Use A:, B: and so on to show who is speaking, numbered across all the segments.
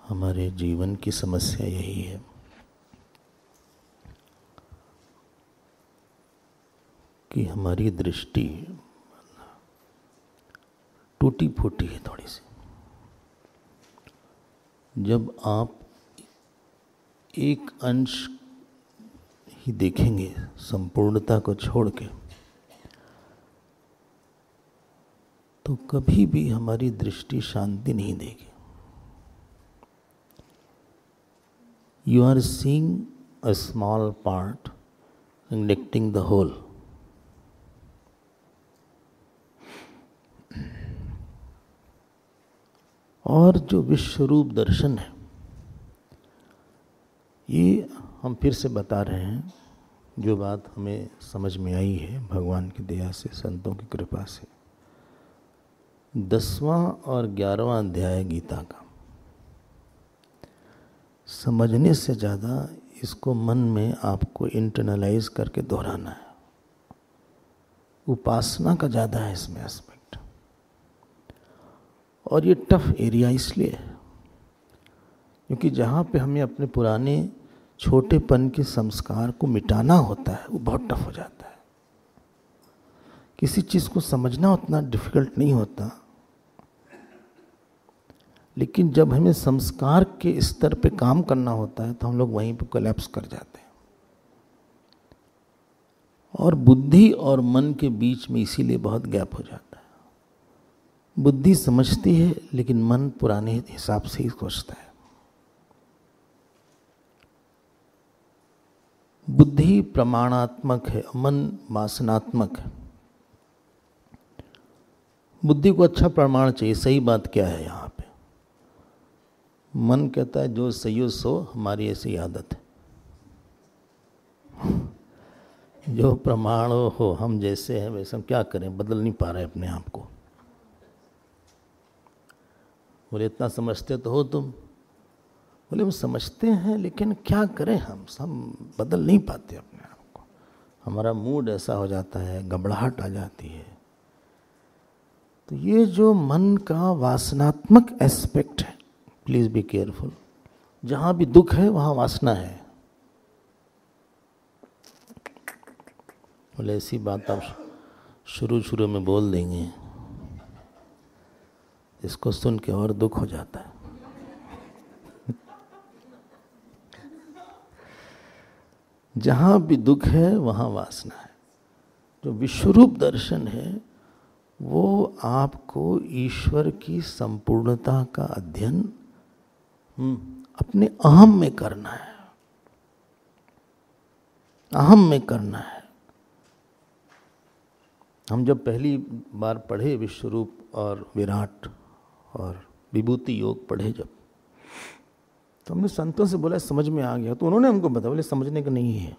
A: हमारे जीवन की समस्या यही है कि हमारी दृष्टि टूटी फूटी है थोड़ी सी। जब आप एक अंश ही देखेंगे संपूर्णता को छोड़ के, तो कभी भी हमारी दृष्टि शांति नहीं देगी। You are seeing a small part, neglecting the whole. और जो विश्वरूप दर्शन है, ये हम फिर से बता रहे हैं, जो बात हमें समझ में आई है भगवान की दया से, संतों की कृपा से। 10वां और 11वां अध्याय गीता का समझने से ज़्यादा इसको मन में आपको इंटरनलाइज करके दोहराना है। उपासना का ज़्यादा है इसमें एस्पेक्ट। और ये टफ एरिया इसलिए है क्योंकि जहाँ पे हमें अपने पुराने छोटेपन के संस्कार को मिटाना होता है, वो बहुत टफ हो जाता है। किसी चीज़ को समझना उतना डिफिकल्ट नहीं होता, लेकिन जब हमें संस्कार के स्तर पे काम करना होता है तो हम लोग वहीं पे कोलैप्स कर जाते हैं। और बुद्धि और मन के बीच में इसीलिए बहुत गैप हो जाता है। बुद्धि समझती है लेकिन मन पुराने हिसाब से ही सोचता है। बुद्धि प्रमाणात्मक है, मन वासनात्मक है। बुद्धि को अच्छा प्रमाण चाहिए, सही बात क्या है यहाँ पे। मन कहता है जो सही हो सो, हमारी ऐसी आदत है। जो प्रमाण हो, हम जैसे हैं वैसे, हम क्या करें, बदल नहीं पा रहे अपने आप को। बोले इतना समझते तो हो तुम। बोले हम समझते हैं लेकिन क्या करें, हम बदल नहीं पाते अपने आप को। हमारा मूड ऐसा हो जाता है, घबराहट आ जाती है। तो ये जो मन का वासनात्मक एस्पेक्ट है, प्लीज बी केयरफुल। जहां भी दुख है वहां वासना है। बोले ऐसी बात आप शुरू में बोल देंगे, इसको सुन के और दुख हो जाता है। जहां भी दुख है वहां वासना है। जो विश्वरूप दर्शन है वो आपको ईश्वर की संपूर्णता का अध्ययन अपने अहम में करना है। अहम में करना है। हम जब पहली बार पढ़े विश्वरूप और विराट और विभूति योग पढ़े जब, तो हमने संतों से बोला समझ में आ गया, तो उन्होंने हमको बताया, बोले समझने का नहीं है।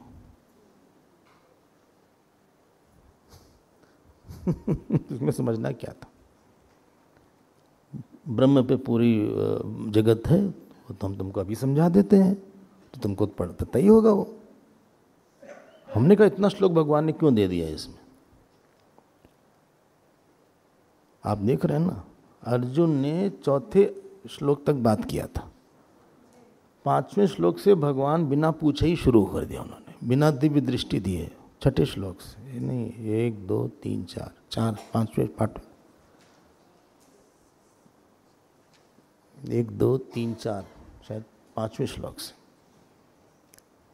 A: इसमें समझना क्या था। ब्रह्म पे पूरी जगत है, वो तो हम तुमको अभी समझा देते हैं, तो तुमको पता ही होगा वो। हमने कहा इतना श्लोक भगवान ने क्यों दे दिया इसमें। आप देख रहे हैं ना, अर्जुन ने 4थे श्लोक तक बात किया था। 5वें श्लोक से भगवान बिना पूछे ही शुरू कर दिया उन्होंने, बिना दिव्य दृष्टि दिए। 6ठे श्लोक से नहीं, 1 2 3 4 5वें पाठ, 1 2 3 4 शायद 5वें श्लोक से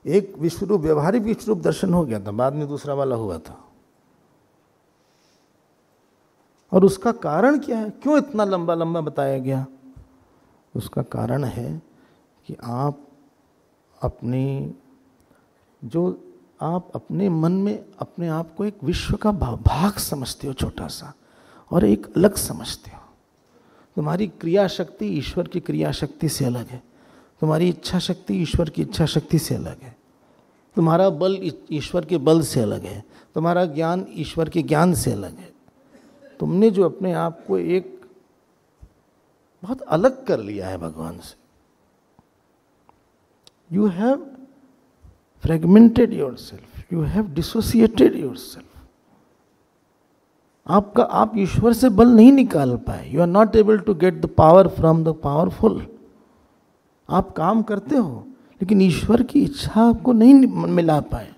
A: एक विश्वरूप, व्यवहारिक विश्वरूप दर्शन हो गया था। बाद में दूसरा वाला हुआ था। और उसका कारण क्या है, क्यों इतना लंबा लंबा बताया गया। उसका कारण है कि आप अपने मन में अपने आप को एक विश्व का भाग समझते हो, छोटा सा, और एक अलग समझते हो। तुम्हारी क्रिया शक्ति ईश्वर की क्रिया शक्ति से अलग है। तुम्हारी इच्छा शक्ति ईश्वर की इच्छा शक्ति से अलग है। तुम्हारा बल ईश्वर के बल से अलग है। तुम्हारा ज्ञान ईश्वर के ज्ञान से अलग है। तुमने जो अपने आप को एक बहुत अलग कर लिया है भगवान से, you have fragmented yourself, you have dissociated yourself. आप ईश्वर से बल नहीं निकाल पाए। You are not able to get the power from the powerful. आप काम करते हो लेकिन ईश्वर की इच्छा आपको नहीं मिला पाए,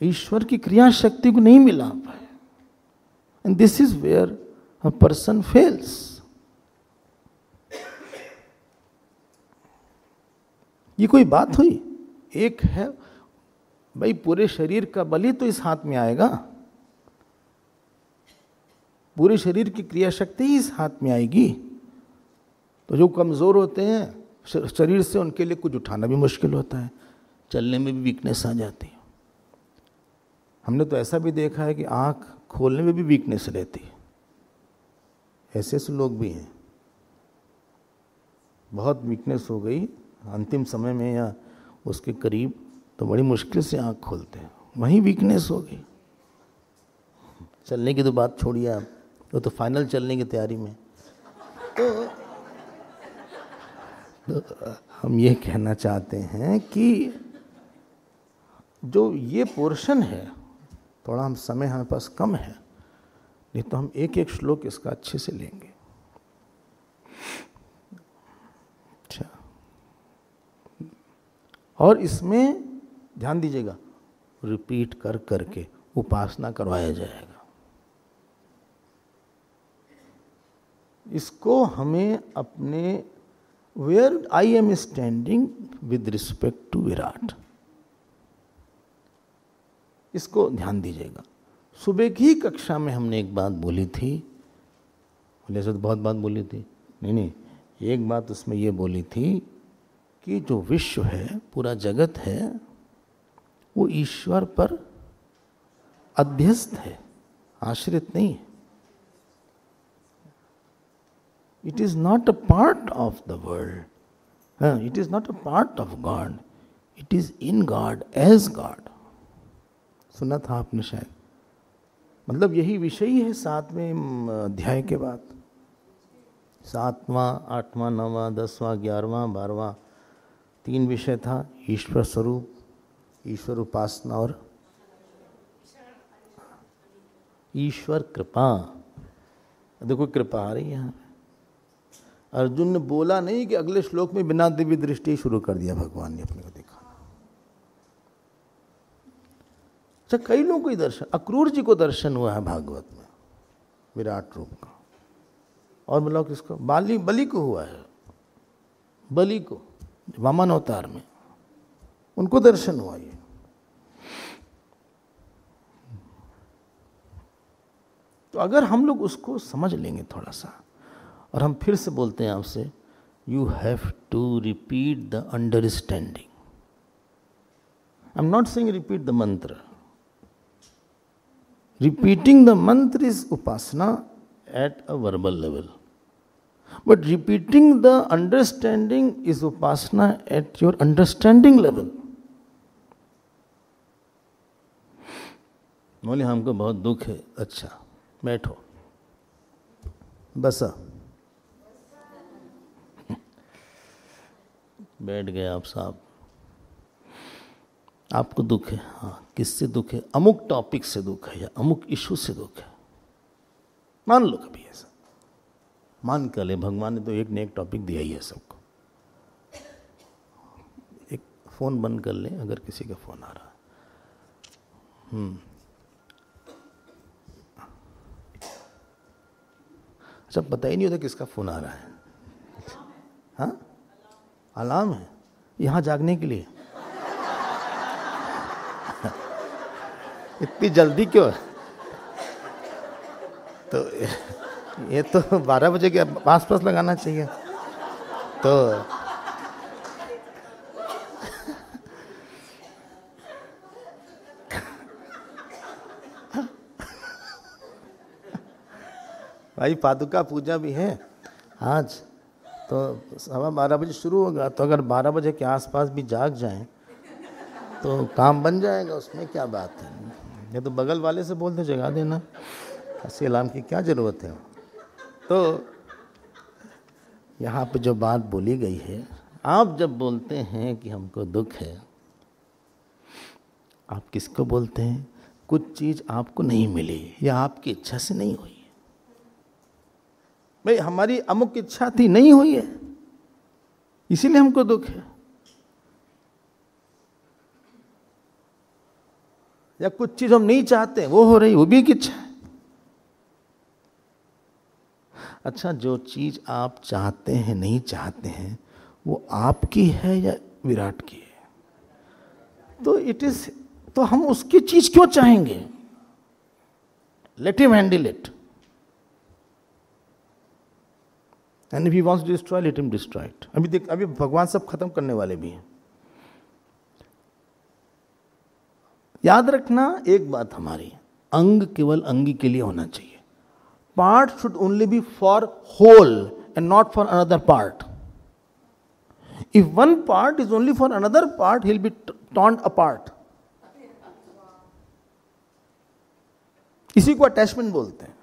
A: ईश्वर की क्रिया शक्ति को नहीं मिला पाए, and this is where a person fails. ये कोई बात हुई? एक है भाई, पूरे शरीर का बलि तो इस हाथ में आएगा, पूरे शरीर की क्रिया शक्ति ही इस हाथ में आएगी। तो जो कमजोर होते हैं शरीर से, उनके लिए कुछ उठाना भी मुश्किल होता है, चलने में भी वीकनेस आ जाती है। हमने तो ऐसा भी देखा है कि आंख खोलने में भी वीकनेस रहती है, ऐसे ऐसे लोग भी हैं। बहुत वीकनेस हो गई अंतिम समय में या उसके करीब, तो बड़ी मुश्किल से आंख खोलते हैं, वहीं वीकनेस हो गई। चलने की तो बात छोड़िए आप, वो तो फाइनल चलने की तैयारी में। तो हम ये कहना चाहते हैं कि जो ये पोर्शन है, थोड़ा हम समय हमारे पास कम है, नहीं तो हम एक एक श्लोक इसका अच्छे से लेंगे। अच्छा, और इसमें ध्यान दीजिएगा, रिपीट कर करके उपासना करवाया जाएगा। इसको हमें अपने Where I am standing with respect to Virat, इसको ध्यान दीजिएगा। सुबह की कक्षा में हमने एक बात बोली थी, बोले तो बहुत बात बोली थी, नहीं, एक बात उसमें ये बोली थी कि जो विश्व है, पूरा जगत है, वो ईश्वर पर अध्यस्त है, आश्रित नहीं है। It is not a part of the world. It is not a part of God. It is in God as God. सुना था आपने शायद। मतलब यही विषय है 7वें अध्याय के बाद। 7वां, 8वां, 9वां, 10वां, 11वां, 12वां 3 विषय था, ईश्वर स्वरूप, ईश्वर उपासना और ईश्वर कृपा। देखो कृपा आ रही है यहाँ। अर्जुन ने बोला नहीं कि अगले श्लोक में बिना दिव्य दृष्टि शुरू कर दिया, भगवान ने अपने को दिखाना। अच्छा, कई लोगों को दर्शन, अक्रूर जी को दर्शन हुआ है भागवत में विराट रूप का, और बोला किसको? बलि को हुआ है, बलि को वामन अवतार में उनको दर्शन हुआ। ये तो अगर हम लोग उसको समझ लेंगे थोड़ा सा, और हम फिर से बोलते हैं आपसे, you have to repeat the understanding. I am not saying repeat the mantra. Repeating the mantra is upasana at a verbal level, but repeating the understanding is upasana at your understanding level. बोले हमको बहुत दुख है। अच्छा बैठो, बस बैठ गए आप साहब। आपको दुख है? हाँ, किससे दुख है? अमुक टॉपिक से दुख है या अमुक इशू से दुख है। मान लो कभी ऐसा, मान कर ले, भगवान ने तो एक न एक टॉपिक दिया ही है सबको। एक फोन बंद कर ले अगर किसी का फोन आ रहा है। अच्छा, पता ही नहीं होता किसका फोन आ रहा है। हाँ, अलार्म है यहाँ जागने के लिए। इतनी जल्दी क्यों? तो ये तो 12 बजे के आसपास लगाना चाहिए। तो भाई पादुका पूजा भी है आज, तो 12:15 बजे शुरू होगा, तो अगर 12 बजे के आसपास भी जाग जाएं तो काम बन जाएगा, उसमें क्या बात है। ये तो बगल वाले से बोलते जगा देना, ऐसे अलार्म की क्या ज़रूरत है। तो यहाँ पे जो बात बोली गई है, आप जब बोलते हैं कि हमको दुख है, आप किसको बोलते हैं? कुछ चीज़ आपको नहीं मिली या आपकी इच्छा से नहीं हुई। भाई हमारी अमुक इच्छा थी, नहीं हुई है, इसीलिए हमको दुख है। या कुछ चीज हम नहीं चाहते वो हो रही, वो भी एक इच्छा है। अच्छा, जो चीज आप चाहते हैं नहीं चाहते हैं वो आपकी है या विराट की है? तो इट इज, तो हम उसकी चीज क्यों चाहेंगे? Let him handle it, and if he wants to destroy, let him destroy it. अभी देख, अभी भगवान सब खत्म करने वाले भी हैं। याद रखना एक बात हमारी, अंग केवल अंगी के लिए होना चाहिए। Part should only be for whole and not for another part. If one part is only for another part, he will be torn apart. इसी को अटैचमेंट बोलते हैं।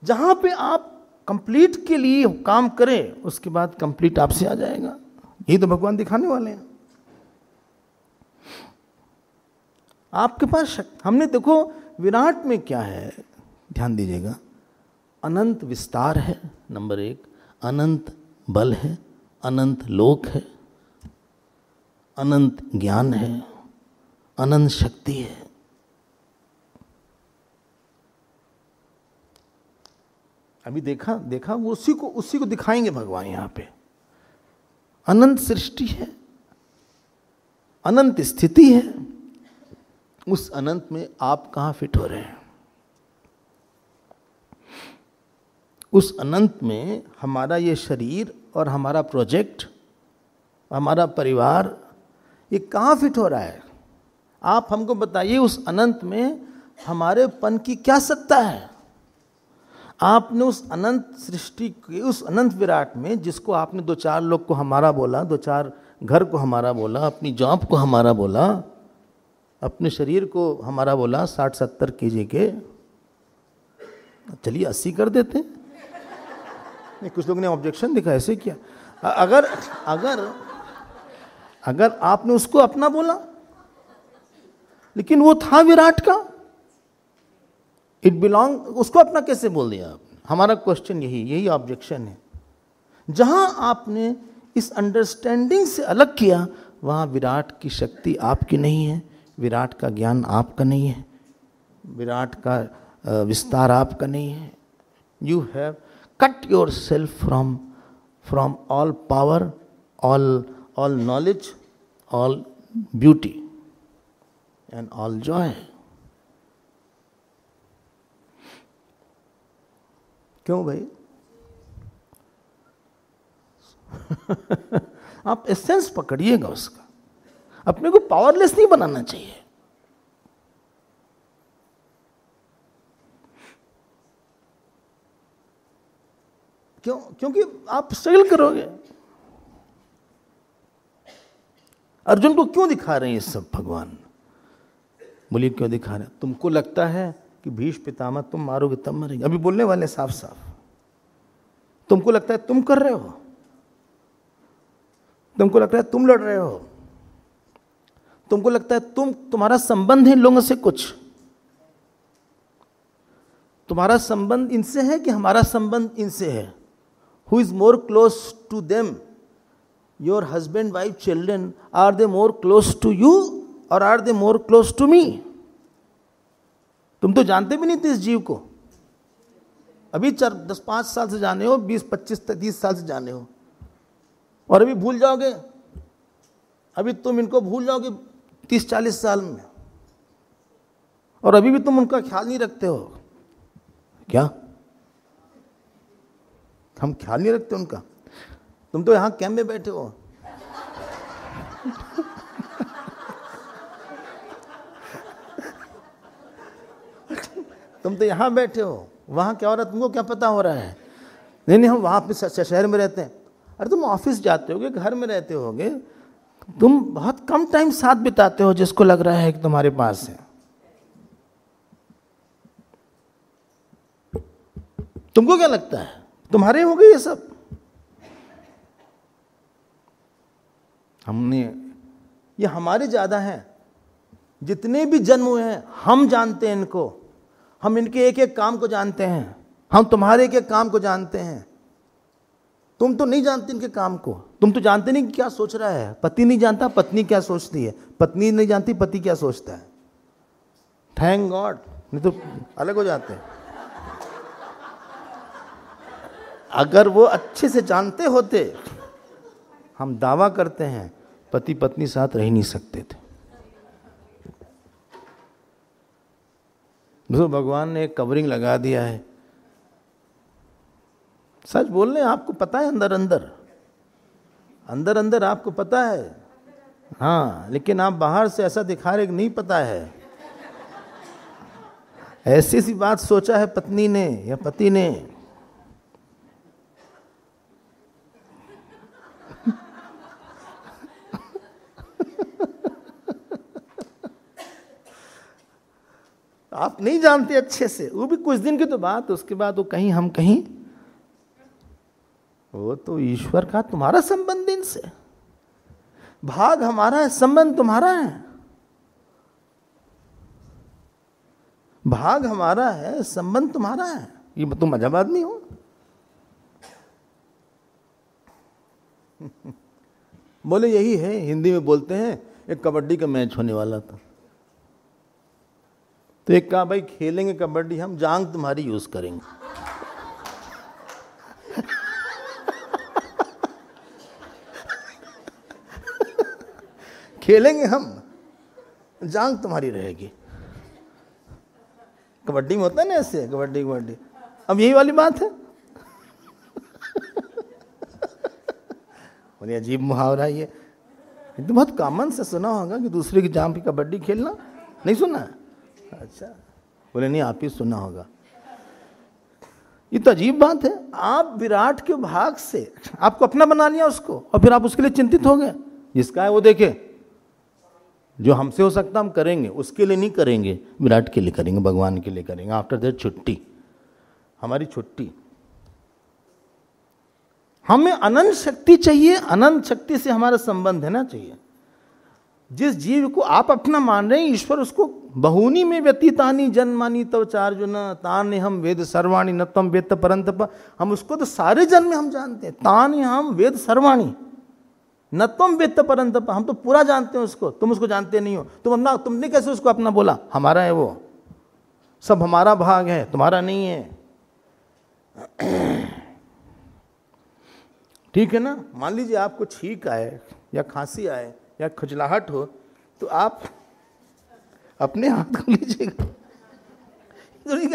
A: जहां पे आप कंप्लीट के लिए काम करें, उसके बाद कंप्लीट आपसे आ जाएगा। यही तो भगवान दिखाने वाले हैं। आपके पास शक्ति, हमने देखो विराट में क्या है, ध्यान दीजिएगा। अनंत विस्तार है, नंबर एक। अनंत बल है, अनंत लोक है, अनंत ज्ञान है, अनंत शक्ति है। अभी देखा वो उसी को दिखाएंगे भगवान यहां पे। अनंत सृष्टि है, अनंत स्थिति है। उस अनंत में आप कहां फिट हो रहे हैं? उस अनंत में हमारा ये शरीर और हमारा प्रोजेक्ट, हमारा परिवार, ये कहां फिट हो रहा है? आप हमको बताइए, उस अनंत में हमारे पन की क्या सत्ता है? आपने उस अनंत सृष्टि के, उस अनंत विराट में, जिसको आपने दो चार लोग को हमारा बोला, दो चार घर को हमारा बोला, अपनी जॉब को हमारा बोला, अपने शरीर को हमारा बोला, 60-70 केजी के, चलिए 80 कर देते। नहीं, कुछ लोग ने ऑब्जेक्शन दिखा, ऐसे किया। अगर अगर अगर आपने उसको अपना बोला, लेकिन वो था विराट का, इट बिलोंग, उसको अपना कैसे बोल दिया आपने? हमारा क्वेश्चन यही ऑब्जेक्शन है। जहां आपने इस अंडरस्टैंडिंग से अलग किया, वहां विराट की शक्ति आपकी नहीं है, विराट का ज्ञान आपका नहीं है, विराट का विस्तार आपका नहीं है। You have cut your self from all power, all knowledge, all beauty and all Joy. क्यों भाई? आप एसेंस पकड़िएगा उसका। अपने को पावरलेस नहीं बनाना चाहिए। क्यों? क्योंकि आप स्ट्रगल करोगे। अर्जुन को क्यों दिखा रहे हैं ये सब भगवान? बोलिए क्यों दिखा रहे हैं? तुमको लगता है कि भीष्म पितामह तुम मारोगे तब मरेंगे। अभी बोलने वाले साफ साफ। तुमको लगता है तुम कर रहे हो, तुमको लगता है तुम लड़ रहे हो, तुमको लगता है तुम्हारा संबंध है लोगों से, कुछ तुम्हारा संबंध इनसे है कि हमारा संबंध इनसे है? Who is more close to them? Your husband, wife, children, are they more close to you और are they more close to me? तुम तो जानते भी नहीं थे इस जीव को। अभी 10-5 साल से जाने हो, 20-25-30 साल से जाने हो, और अभी भूल जाओगे। अभी तुम इनको भूल जाओगे 30-40 साल में, और अभी भी तुम उनका ख्याल नहीं रखते हो क्या? हम ख्याल नहीं रखते उनका। तुम तो यहां कैंप में बैठे हो। तुम तो यहां बैठे हो, वहां क्या हो रहा है तुमको क्या पता हो रहा है? नहीं, हम वहां पे शहर में रहते हैं। अरे तुम ऑफिस जाते होगे, घर में रहते होगे, तुम बहुत कम टाइम साथ बिताते हो जिसको लग रहा है कि तुम्हारे पास है। तुमको क्या लगता है तुम्हारे हो गए ये सब? ये हमारे ज्यादा हैं, जितने भी जन्म हुए हैं हम जानते हैं इनको, हम इनके एक एक काम को जानते हैं, हम तुम्हारे एक एक काम को जानते हैं। तुम तो नहीं जानते इनके काम को, तुम तो जानते नहीं क्या सोच रहा है। पति नहीं जानता पत्नी क्या सोचती है, पत्नी नहीं जानती पति क्या सोचता है। थैंक गॉड, नहीं तो अलग हो जाते हैं। अगर वो अच्छे से जानते होते, हम दावा करते हैं पति पत्नी साथ रह नहीं सकते थे। तो भगवान ने एक कवरिंग लगा दिया है। सच बोल रहे हैं, आपको पता है अंदर अंदर, अंदर अंदर आपको पता है। हाँ, लेकिन आप बाहर से ऐसा दिखा रहे कि नहीं पता है। ऐसी सी बात सोचा है पत्नी ने या पति ने। आप नहीं जानते अच्छे से, वो भी कुछ दिन की तो बात, उसके बाद वो कहीं हम कहीं। वो तो ईश्वर का तुम्हारा संबंध इनसे, भाग हमारा है, संबंध तुम्हारा है। भाग हमारा है, संबंध तुम्हारा है। ये तुम अजब आदमी हो। बोले यही है, हिंदी में बोलते हैं एक कबड्डी का मैच होने वाला था, तो एक कहा भाई खेलेंगे कबड्डी हम, जांग तुम्हारी यूज करेंगे। खेलेंगे हम, जांग तुम्हारी रहेगी। कबड्डी में होता है ना ऐसे, कबड्डी कबड्डी। अब यही वाली बात है। और ये अजीब मुहावरा ये तो बहुत कॉमन से सुना होगा कि दूसरे की जांग की कबड्डी खेलना, नहीं सुना? अच्छा, बोले नहीं आप ही सुना होगा। ये तो अजीब बात है। आप विराट के भाग से आपको अपना बना लिया उसको, और फिर आप उसके लिए चिंतित हो गए। जिसका है वो देखे, जो हमसे हो सकता हम करेंगे, उसके लिए नहीं करेंगे, विराट के लिए करेंगे, भगवान के लिए करेंगे। आफ्टर दैट छुट्टी, हमारी छुट्टी। हमें अनंत शक्ति चाहिए, अनंत शक्ति से हमारा संबंध है ना चाहिए। जिस जीव को आप अपना मान रहे हैं, ईश्वर उसको बहुनी में व्यतीतानी जन्मानी तव चार्जुन तान्य हम वेद सर्वाणी न तम वेद परंतप। हम उसको तो सारे जन्म में हम जानते हैं। तान्य हम वेद सर्वाणी न तुम वेद परंतप, हम तो पूरा जानते हैं उसको, तुम उसको जानते नहीं हो। तुमने कैसे उसको अपना बोला? हमारा है वो, सब हमारा भाग है, तुम्हारा नहीं है। ठीक है ना? मान लीजिए आपको छींक आए या खांसी आए या खुजलाहट हो, तो आप अपने हाथ को लीजिएगा,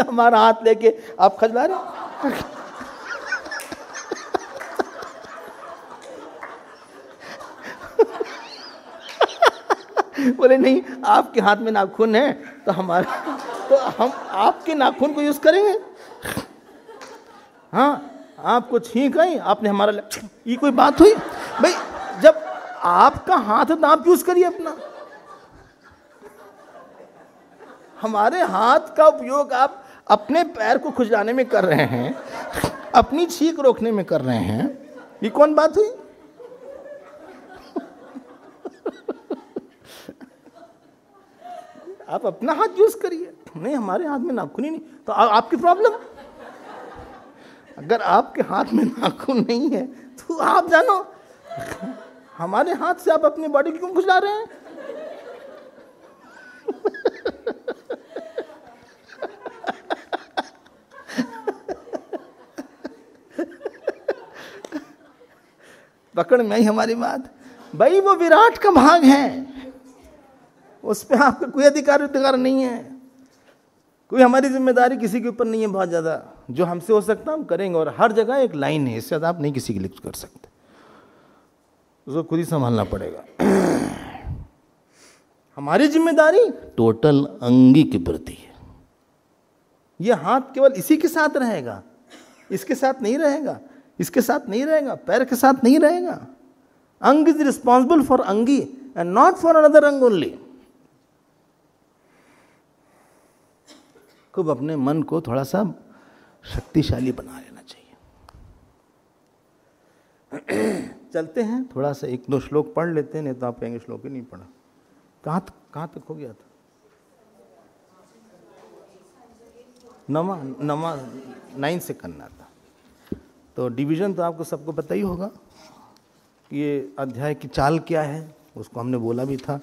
A: हमारा हाथ लेके आप खजला रहे। बोले नहीं, आपके हाथ में नाखून है तो हमारा, तो हम आपके नाखून को यूज करेंगे। हाँ, आपको छींक आई, आपने हमारा, ये कोई बात हुई भाई? जब आपका हाथ है तो आप यूज करिए अपना। हमारे हाथ का उपयोग आप अपने पैर को खुजलाने में कर रहे हैं, अपनी छींक रोकने में कर रहे हैं, ये कौन बात हुई? आप अपना हाथ यूज करिए। नहीं, हमारे हाथ में नाखून ही नहीं, तो आपकी प्रॉब्लम। अगर आपके हाथ में नाखून नहीं है तो आप जानो, हमारे हाथ से आप अपनी बॉडी क्यों खुजला रहे हैं? पकड़ में आई हमारी बात? भाई वो विराट का भाग है, उस पर आपका कोई अधिकार नहीं है, कोई हमारी जिम्मेदारी किसी के ऊपर नहीं है बहुत ज्यादा। जो हमसे हो सकता हम करेंगे, और हर जगह एक लाइन है, इससे ज्यादा आप नहीं किसी के लिए कर सकते, उसको खुद ही संभालना पड़ेगा। हमारी जिम्मेदारी टोटल अंगी के प्रति है। यह हाथ केवल इसी के साथ रहेगा, इसके साथ नहीं रहेगा, इसके साथ नहीं रहेगा, पैर के साथ नहीं रहेगा। अंग इज रिस्पॉन्सिबल फॉर अंगी एंड नॉट फॉर अनदर अंग ओनली। खूब अपने मन को थोड़ा सा शक्तिशाली बना लेना चाहिए। चलते हैं, थोड़ा सा एक दो श्लोक पढ़ लेते हैं, नहीं तो आप कहेंगे श्लोक ही नहीं पढ़ा। कहाँ तक हो गया था? नमा नमा 9 से करना था। तो डिवीज़न तो आपको सबको पता ही होगा कि ये अध्याय की चाल क्या है, उसको हमने बोला भी था।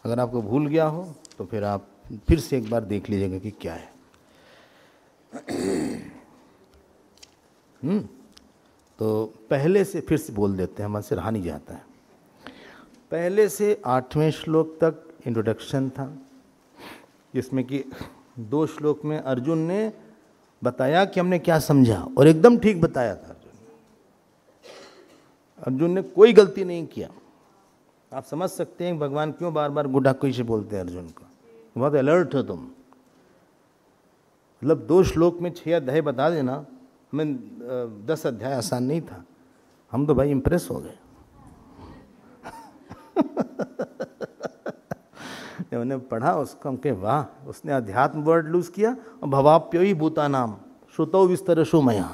A: अगर आपको भूल गया हो तो फिर आप फिर से एक बार देख लीजिएगा कि क्या है। तो पहले से फिर से बोल देते हैं, मन से रहा नहीं जाता है। पहले से 8वें श्लोक तक इंट्रोडक्शन था, जिसमें कि 2 श्लोक में अर्जुन ने बताया कि हमने क्या समझा, और एकदम ठीक बताया था। अर्जुन ने कोई गलती नहीं किया। आप समझ सकते हैं भगवान क्यों बार बार गुड्डा कोई से बोलते हैं अर्जुन को, बहुत अलर्ट हो तुम। मतलब 2 श्लोक में 6 अध्याय बता देना, हमें 10 अध्याय आसान नहीं था। हम तो भाई इंप्रेस हो गए। जब मैंने पढ़ा उसको, हम कहे वाह, उसने अध्यात्म वर्ड लूज किया। और भवाप्यो ही भूतानाम श्रुतौ विस्तरशो मया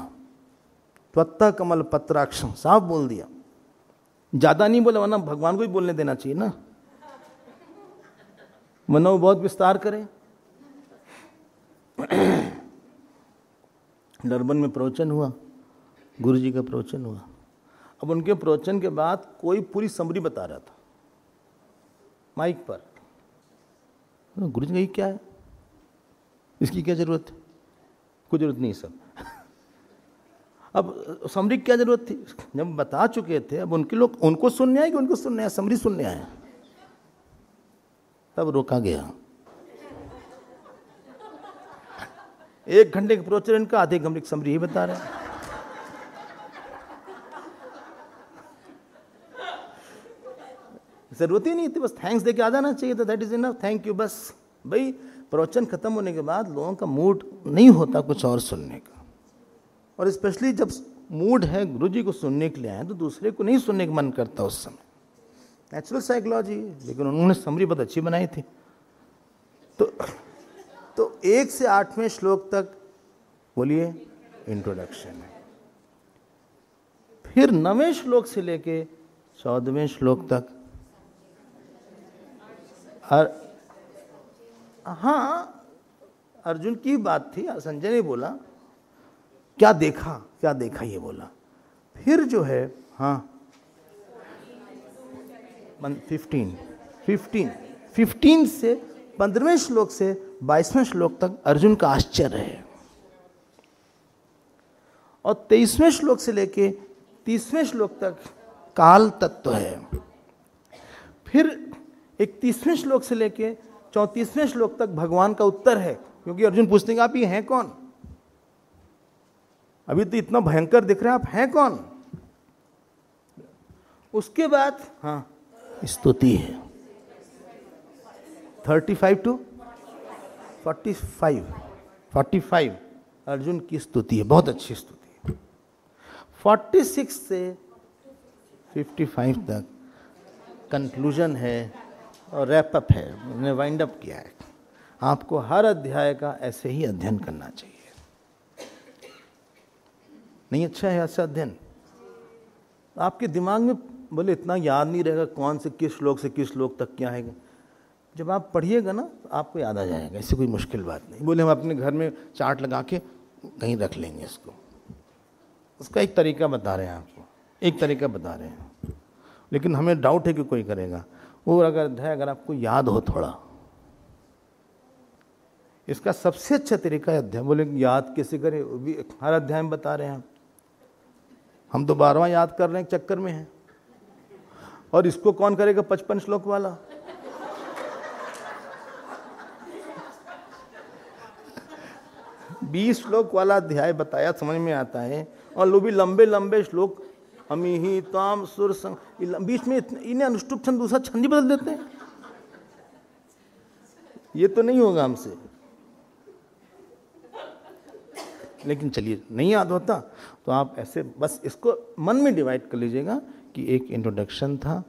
A: त्वत्ता कमल पत्राक्षम, साफ बोल दिया। ज्यादा नहीं बोला, वरना भगवान को ही बोलने देना चाहिए ना, वरना वो बहुत विस्तार करे। डरबन में प्रवचन हुआ, गुरु जी का प्रवचन हुआ। अब उनके प्रवचन के बाद कोई पूरी समरी बता रहा था माइक पर। गुरु जी, क्या है, इसकी क्या जरूरत है? कोई जरूरत नहीं सब। अब समरी की क्या जरूरत थी, जब बता चुके थे। अब उनके लोग उनको सुनने आए कि उनको सुनने आए, समरी सुनने आए। तब रोका गया। 1 घंटे के प्रवचन का आधे घंटे की समरी ही बता रहे हैं। जरूरत ही नहीं थी, बस थैंक्स देके आ जाना चाहिए था, that is enough, thank you, बस। भाई प्रवचन खत्म होने के बाद लोगों का मूड नहीं होता कुछ और सुनने का, और स्पेशली जब मूड है गुरु जी को सुनने के लिए आए तो दूसरे को नहीं सुनने का मन करता उस समय, नेचुरल साइकोलॉजी। लेकिन उन्होंने समरी बहुत अच्छी बनाई थी। तो 1 से 8वें श्लोक तक बोलिए इंट्रोडक्शन है। फिर 9वें श्लोक से लेके 14वें श्लोक तक हाँ, अर्जुन की बात थी। संजय ने बोला क्या देखा ये बोला। फिर जो है हाँ 15 से 15वें श्लोक से 22वें श्लोक तक अर्जुन का आश्चर्य है, और 23वें श्लोक से लेके 30वें श्लोक तक काल तत्व है। फिर 31वें श्लोक से लेके 34वें श्लोक तक भगवान का उत्तर है, क्योंकि अर्जुन पूछते हैं आप ये हैं कौन, अभी तो इतना भयंकर दिख रहे हैं, आप हैं कौन। उसके बाद हाँ स्तुति है 35 to 45 अर्जुन की स्तुति है, बहुत अच्छी स्तुति है। 46 से 55 तक कंक्लूजन है और रैपअप है, मैंने वाइंड अप किया है। आपको हर अध्याय का ऐसे ही अध्ययन करना चाहिए। नहीं अच्छा है ऐसा अध्ययन? आपके दिमाग में बोले इतना याद नहीं रहेगा कौन से किस श्लोक से किस श्लोक तक क्या है। जब आप पढ़िएगा ना तो आपको याद आ जाएगा, इससे कोई मुश्किल बात नहीं। बोले हम अपने घर में चार्ट लगा के कहीं रख लेंगे इसको, उसका एक तरीका बता रहे हैं आपको, एक तरीका बता रहे हैं। लेकिन हमें डाउट है कि कोई करेगा वो अगर आपको याद हो थोड़ा। इसका सबसे अच्छा तरीका है अध्याय। बोले याद कैसे करें, हर अध्याय में बता रहे हैं हम तो 12वां याद कर रहे हैं, चक्कर में हैं। और इसको कौन करेगा 55 श्लोक वाला? बीस श्लोक वाला अध्याय बताया, समझ में आता है। और लोग भी लंबे लंबे श्लोक, अमी ही ताम सुर संग, बीच में इन्हें अनुष्टुप छंद दूसरा छंद ही बदल देते हैं। ये तो नहीं होगा हमसे। लेकिन चलिए, नहीं याद होता तो आप ऐसे बस इसको मन में डिवाइड कर लीजिएगा कि एक इंट्रोडक्शन था,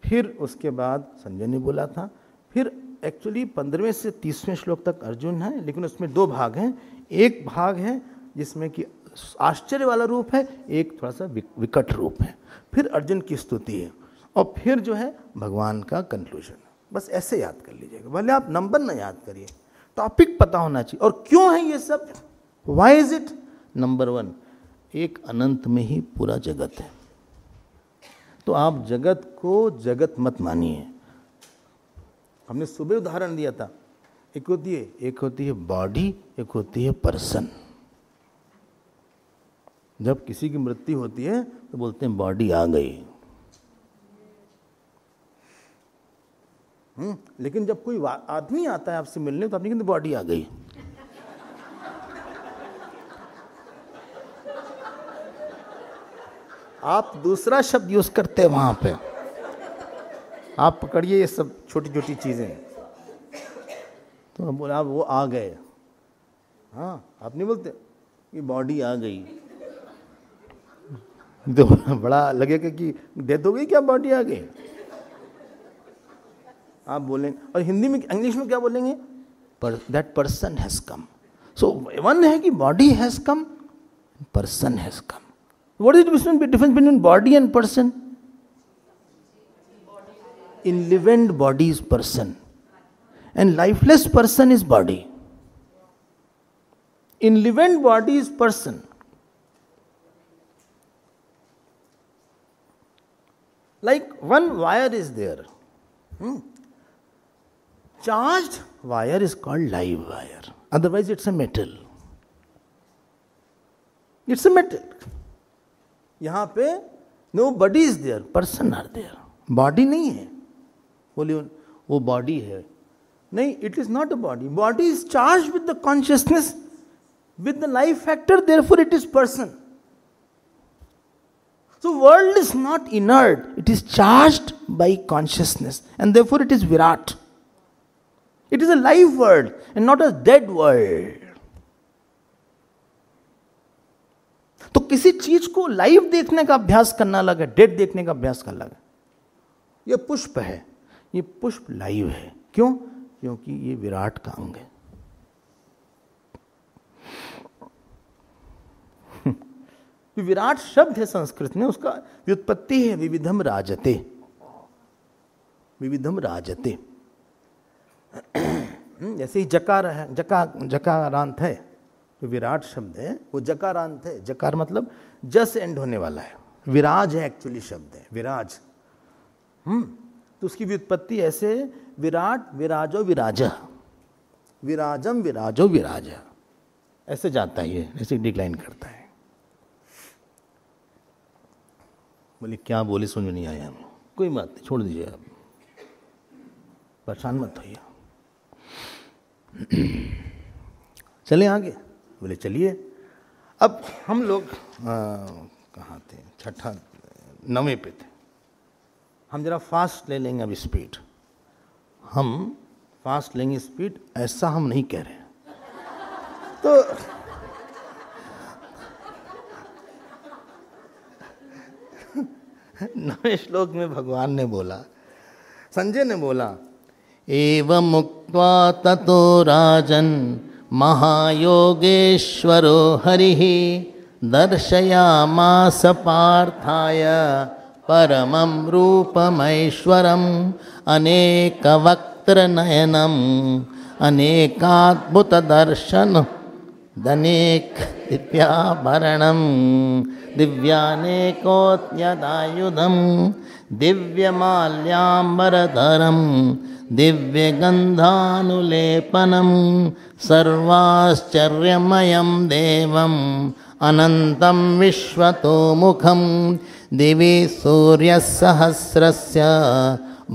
A: फिर उसके बाद संजय ने बोला था, फिर एक्चुअली 15वें से 30वें श्लोक तक अर्जुन है, लेकिन उसमें 2 भाग हैं। एक भाग है जिसमें कि आश्चर्य वाला रूप है, एक थोड़ा सा विकट रूप है। फिर अर्जुन की स्तुति है, और फिर जो है भगवान का कंक्लूजन। बस ऐसे याद कर लीजिएगा, भले आप नंबर ना याद करिए, टॉपिक पता होना चाहिए। और क्यों है ये सब, व्हाई इज इट? नंबर 1, एक अनंत में ही पूरा जगत है, तो आप जगत को जगत मत मानिए। हमने सुबह उदाहरण दिया था, एक होती है बॉडी, एक होती है पर्सन। जब किसी की मृत्यु होती है तो बोलते हैं बॉडी आ गई। लेकिन जब कोई आदमी आता है आपसे मिलने तो आपने कहते बॉडी आ गई। आप दूसरा शब्द यूज करते हैं वहां पे। आप पकड़िए ये सब छोटी छोटी चीजें, तो हम बोला वो आ गए। हाँ, आप नहीं बोलते कि बॉडी आ गई, तो बड़ा लगेगा कि डेथ हो गई, क्या बॉडी आ गई। आप बोलेंगे, और हिंदी में इंग्लिश में क्या बोलेंगे, that person has come. So one है कि body has come, person has come. What is the difference between body and person? In Leivand body is person and lifeless person is body. In living body is person. Like one wire is there. Charged wire is called live wire. Otherwise it's a metal. It's a metal. यहाँ पे no body is there, person are there. Body नहीं है। बोलिए वो body है। नहीं, it is not a body. Body is charged with the consciousness, with the life factor, therefore it is person. So world is not inert, it is charged by consciousness and therefore it is Virat. It is a live world and not a dead world. तो किसी चीज को live देखने का अभ्यास करना अलग है, डेड देखने का अभ्यास करना अलग है। ये पुष्प है, ये पुष्प लाइव है। क्यों? क्योंकि ये विराट का अंग है। विराट शब्द है संस्कृत में, उसका व्युत्पत्ति है विविधम राजते। विविधम राजते, जैसे ही जकार है, जकारांत है, तो विराट शब्द है वो जकारांत है। जकार मतलब जस एंड होने वाला है। विराज है एक्चुअली शब्द है, विराज। तो उसकी व्युत्पत्ति ऐसे, विराट विराजो विराजा, विराजम विराजो विराजा, ऐसे जाता है ये, ऐसे डिक्लाइन करता है। बोले क्या बोले, समझ में नहीं आया। कोई बात नहीं, छोड़ दीजिए, आप परेशान मत होइए। चले आगे? बोले चलिए। अब हम लोग कहाँ थे, छठा 9वें पे थे। हम जरा फास्ट ले लेंगे अब स्पीड। हम फास्ट लेंगे स्पीड, ऐसा हम नहीं कह रहे। तो नवे श्लोक में भगवान ने बोला, संजय ने बोला, एवं मुक्त्वा ततो राजन महायोगेश्वरो हरिः दर्शयामास पार्थाय परमं रूपमैश्वरम् अनेकवक्त्रनयनम् अनेकाद्भुतदर्शनं दनेक दिव्याभरणं दिव्यानेकोत्यदायुधं दिव्यमाल्याम्बरधरं दिव्यगन्धानुलेपनं सर्वाश्चर्यमयं देवम् अनन्तं विश्वतोमुखं दिवि सूर्यसहस्रस्य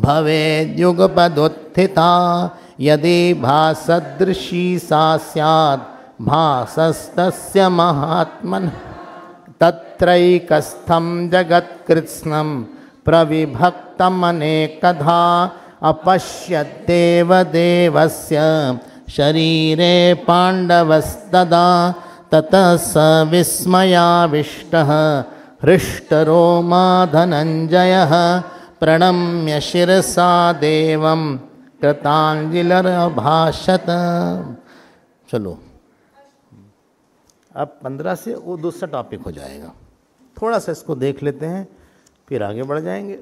A: भवेद्युगपदुत्थिता यदि भासदृशी सा स्यात् भासस्तस्य महात्मनः तत्रैकस्थं जगत्कृत्स्नं प्रविभक्तमनेकधा अपश्यद्देव देवस्य शरीरे पाण्डवस्तदा ततः स विस्मयाविष्टः हृष्टरोमा धनञ्जयः प्रणम्य शिरसा देवं कृताञ्जलिरभाषत। चलो अब 15 से वो दूसरा टॉपिक हो जाएगा। थोड़ा सा इसको देख लेते हैं, फिर आगे बढ़ जाएंगे।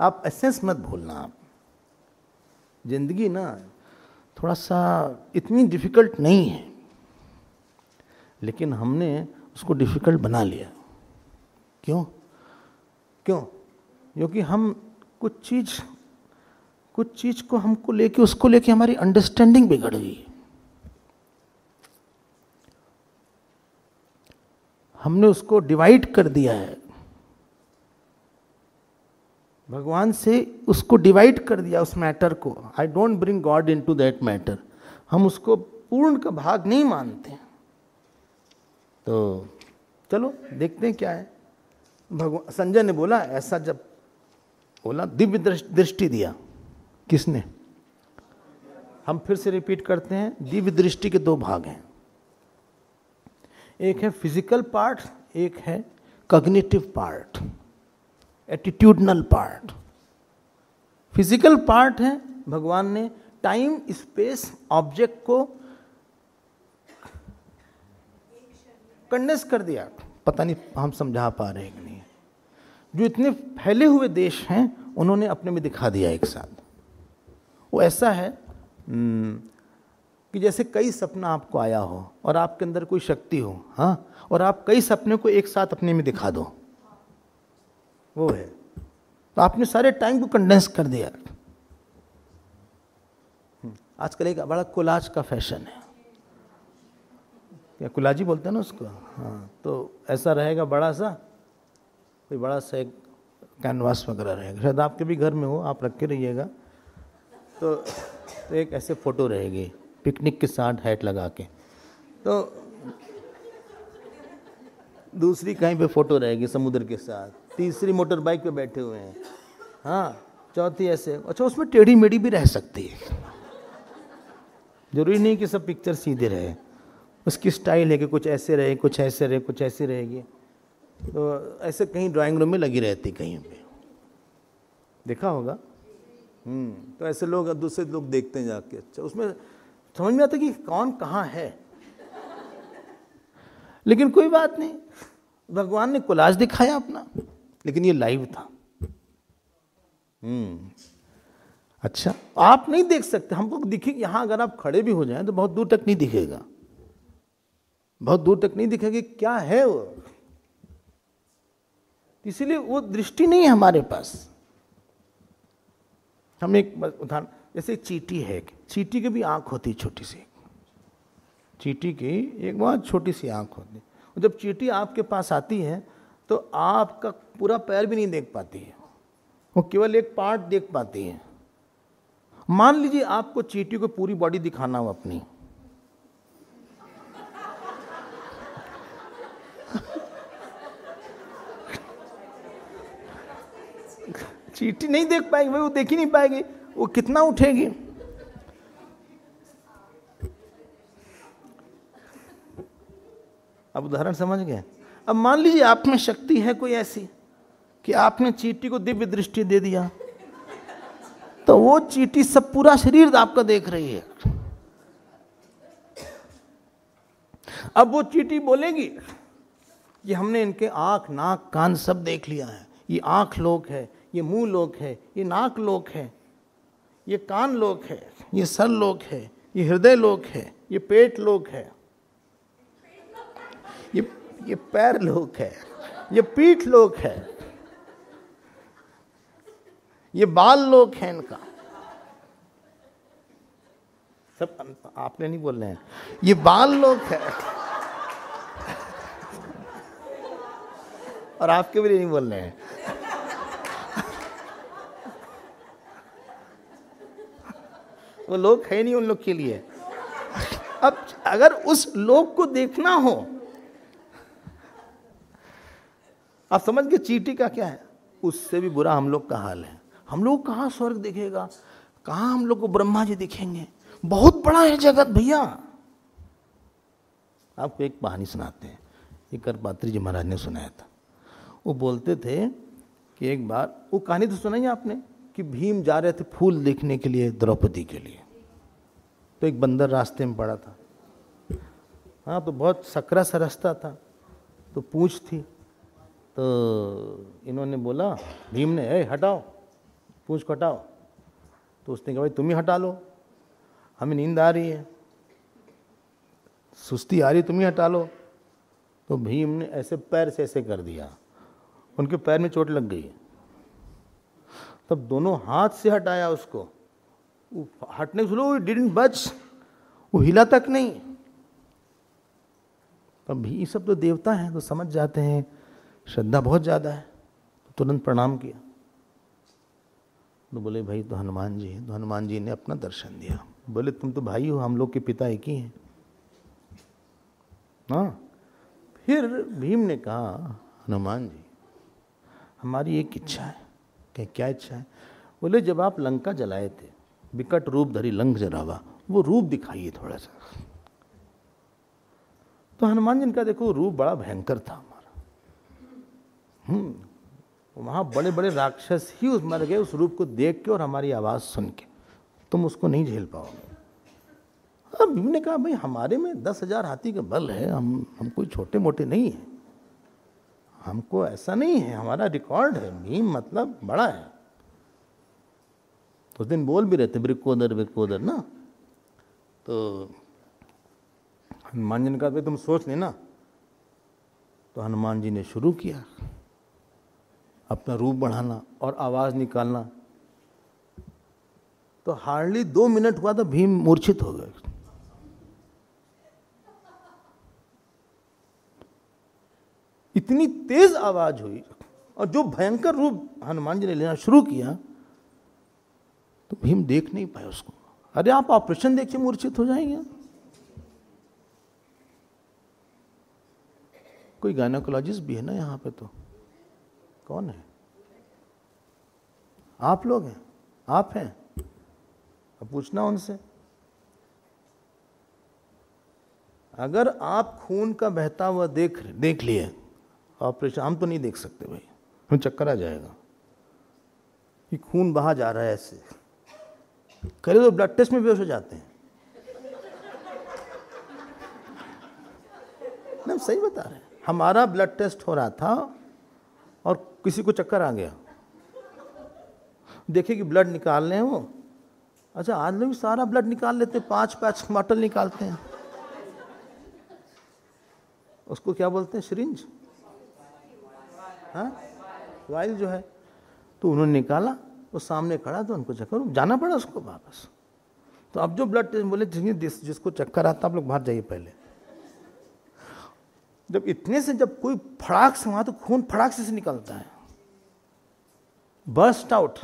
A: आप एसेंस मत भूलना। आप जिंदगी ना थोड़ा सा इतनी डिफिकल्ट नहीं है, लेकिन हमने उसको डिफिकल्ट बना लिया। क्यों? क्योंकि हम कुछ चीज को हमको लेके, उसको लेके हमारी अंडरस्टैंडिंग बिगड़ गई। हमने उसको डिवाइड कर दिया है, भगवान से उसको डिवाइड कर दिया उस मैटर को। I don't bring God in to that matter. हम उसको पूर्ण का भाग नहीं मानते। तो चलो देखते हैं क्या है। भगवान, संजय ने बोला ऐसा, जब बोला दिव्य दृष्टि दिया। किसने? हम फिर से रिपीट करते हैं, दिव्य दृष्टि के दो भाग हैं, एक है फिजिकल पार्ट, एक है cognitive part, attitudinal part. Physical part है, भगवान ने टाइम स्पेस ऑब्जेक्ट को कंडेंस कर दिया। पता नहीं हम समझा पा रहे हैं कि नहीं। जो इतने फैले हुए देश हैं उन्होंने अपने में दिखा दिया एक साथ। वो ऐसा है कि जैसे कई सपना आपको आया हो और आपके अंदर कोई शक्ति हो, हाँ, और आप कई सपने को एक साथ अपने में दिखा दो, वो है। तो आपने सारे टाइम को कंडेंस कर दिया। आजकल एक बड़ा कोलाज का फैशन है, क्या कोलाजी बोलते हैं ना उसको, हाँ। तो ऐसा रहेगा बड़ा सा, कोई बड़ा सा एक कैनवास वगैरह रहेगा, शायद आपके भी घर में हो, आप रख के रहिएगा। तो एक ऐसे फोटो रहेगी पिकनिक के साथ हैट लगा के, तो दूसरी कहीं पे फोटो रहेगी समुद्र के साथ, तीसरी मोटर बाइक पे बैठे हुए हैं, हाँ, चौथी ऐसे। अच्छा, उसमें टेढ़ी मेढ़ी भी रह सकती है, जरूरी नहीं कि सब पिक्चर सीधे रहे। उसकी स्टाइल है कि कुछ ऐसे रहे, कुछ ऐसे रहे, कुछ ऐसे रहेगी। तो ऐसे कहीं ड्राइंग रूम में लगी रहती, कहीं पे देखा होगा। तो ऐसे लोग दूसरे लोग देखते हैं जाके, अच्छा, उसमें समझ में आता कि कौन कहाँ है। लेकिन कोई बात नहीं, भगवान ने कोलाज दिखाया अपना, लेकिन ये लाइव था। अच्छा, आप नहीं देख सकते, हमको दिखे, यहां अगर आप खड़े भी हो जाएं तो बहुत दूर तक नहीं दिखेगा, बहुत दूर तक नहीं दिखेगा क्या है वो। इसीलिए वो दृष्टि नहीं है हमारे पास। हम एक उदाहरण, जैसे चींटी है, चींटी की भी आंख होती है छोटी सी, चींटी की एक बहुत छोटी सी आंख होती है। और जब चींटी आपके पास आती है तो आपका पूरा पैर भी नहीं देख पाती है, वो केवल एक पार्ट देख पाती है। मान लीजिए आपको चींटी को पूरी बॉडी दिखाना हो अपनी, चींटी नहीं देख पाएगी भाई, वो देख ही नहीं पाएगी, वो कितना उठेगी। अब उदाहरण समझ गए। अब मान लीजिए आप में शक्ति है कोई ऐसी कि आपने चींटी को दिव्य दृष्टि दे दिया, तो वो चींटी सब पूरा शरीर आपका देख रही है। अब वो चींटी बोलेगी कि हमने इनके आंख, नाक, कान सब देख लिया है, ये आंख लोक है, ये मुंह लोक है, ये नाक लोक है, ये कान लोक है, ये सर लोक है, ये हृदय लोक है, ये पेट लोक है, ये पैर लोक है, ये पीठ लोक है, ये बाल लोक है इनका। सब आपने नहीं बोल रहे हैं, ये बाल लोक है। और आपके भी नहीं बोल रहे हैं। वो लोग है नहीं उन लोग के लिए। अब अगर उस लोग को देखना हो, आप समझ गए चींटी का क्या है, उससे भी बुरा हम लोग का हाल है। हम लोग कहाँ स्वर्ग दिखेगा, कहाँ हम लोग को ब्रह्मा जी दिखेंगे, बहुत बड़ा है जगत भैया। आपको एक कहानी सुनाते हैं, ये करपात्री जी महाराज ने सुनाया था। वो बोलते थे कि एक बार, वो कहानी तो सुनाई आपने, कि भीम जा रहे थे फूल देखने के लिए द्रौपदी के लिए, तो एक बंदर रास्ते में पड़ा था। हाँ, तो बहुत सकरा सा रास्ता था, तो पूंछ थी, तो इन्होंने बोला, भीम ने, ए हटाओ, पूंछ को हटाओ। तो उसने कहा भाई तुम ही हटा लो। हमें नींद आ रही है, सुस्ती आ रही, तुम ही हटा लो। तो भीम ने ऐसे पैर से ऐसे कर दिया, उनके पैर में चोट लग गई। तब दोनों हाथ से हटाया उसको, वो हटने से लो, डिडंट बच, वो हिला तक नहीं। अब भी सब तो देवता हैं, तो समझ जाते हैं श्रद्धा बहुत ज़्यादा है, तो तुरंत प्रणाम किया। तो बोले भाई तो हनुमान जी हैं। तो हनुमान जी ने अपना दर्शन दिया। बोले तुम तो भाई हो, हम लोग के पिता एक ही हैं। हाँ। फिर भीम ने कहा हनुमान जी हमारी एक इच्छा है। कहे क्या इच्छा है? बोले जब आप लंका जलाए थे, विकट रूप धरी लंक जरावा, वो रूप दिखाइए थोड़ा सा। तो हनुमान जी ने कहा देखो रूप बड़ा भयंकर था हमारा। वहां बड़े बड़े राक्षस ही उस मर गए उस रूप को देख के और हमारी आवाज सुन के, तुम उसको नहीं झेल पाओगे। अब भीम ने कहा भाई हमारे में 10,000 हाथी का बल है, हम कोई छोटे मोटे नहीं है, हमको ऐसा नहीं है, हमारा रिकॉर्ड है, भीम मतलब बड़ा है। तो उस दिन बोल भी रहते वृकोदर वृकोदर ना। तो हनुमान जी ने कहा भाई तुम सोच लेना। तो हनुमान जी ने शुरू किया अपना रूप बढ़ाना और आवाज निकालना। तो हार्डली 2 मिनट हुआ था भीम मूर्छित हो गए। इतनी तेज आवाज हुई और जो भयंकर रूप हनुमान जी ने लेना शुरू किया तो भीम देख नहीं पाए उसको। अरे आप ऑपरेशन देखिए मूर्छित हो जाएंगे। कोई गायनेकोलॉजिस्ट भी है ना यहाँ पे? तो कौन है? आप लोग हैं? आप हैं? अब पूछना उनसे। अगर आप खून का बहता हुआ देख लिए ऑपरेशन, हम तो नहीं देख सकते भाई, हमें चक्कर आ जाएगा कि खून बहा जा रहा है ऐसे। करे तो ब्लड टेस्ट में बेहोश हो जाते हैं। नहीं सही बता रहे हैं। हमारा ब्लड टेस्ट हो रहा था और किसी को चक्कर आ गया, देखे कि ब्लड निकाल रहे हैं वो। अच्छा आज लोग सारा ब्लड निकाल लेते, 5 बॉटल निकालते हैं। उसको क्या बोलते हैं? सिरिंज, हाँ वाइल जो है। तो उन्होंने निकाला, वो सामने खड़ा, तो उनको चक्कर, जाना पड़ा उसको वापस। तो अब जो ब्लड टेस्ट बोले जिसको चक्कर आता आप लोग बाहर जाइए पहले। जब इतने से जब कोई फड़ाक से वहां, तो खून फड़ाक से निकलता है, बर्स्ट आउट,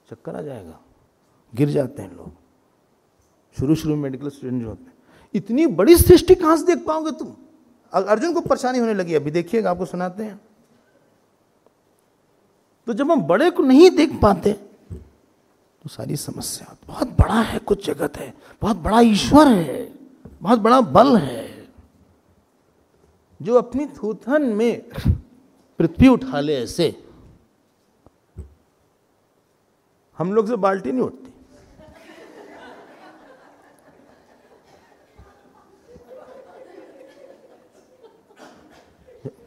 A: चक्कर आ जाएगा, गिर जाते हैं लोग। शुरू में मेडिकल स्टूडेंट जो होते हैं, इतनी बड़ी सृष्टि कहां से देख पाओगे तुम? अर्जुन को परेशानी होने लगी, अभी देखिएगा, आपको सुनाते हैं। तो जब हम बड़े को नहीं देख पाते तो सारी समस्या, बहुत बड़ा है, कुछ जगत है, बहुत बड़ा ईश्वर है, बहुत बड़ा बल है जो अपनी थूथन में पृथ्वी उठा ले। ऐसे हम लोग से बाल्टी नहीं उठती।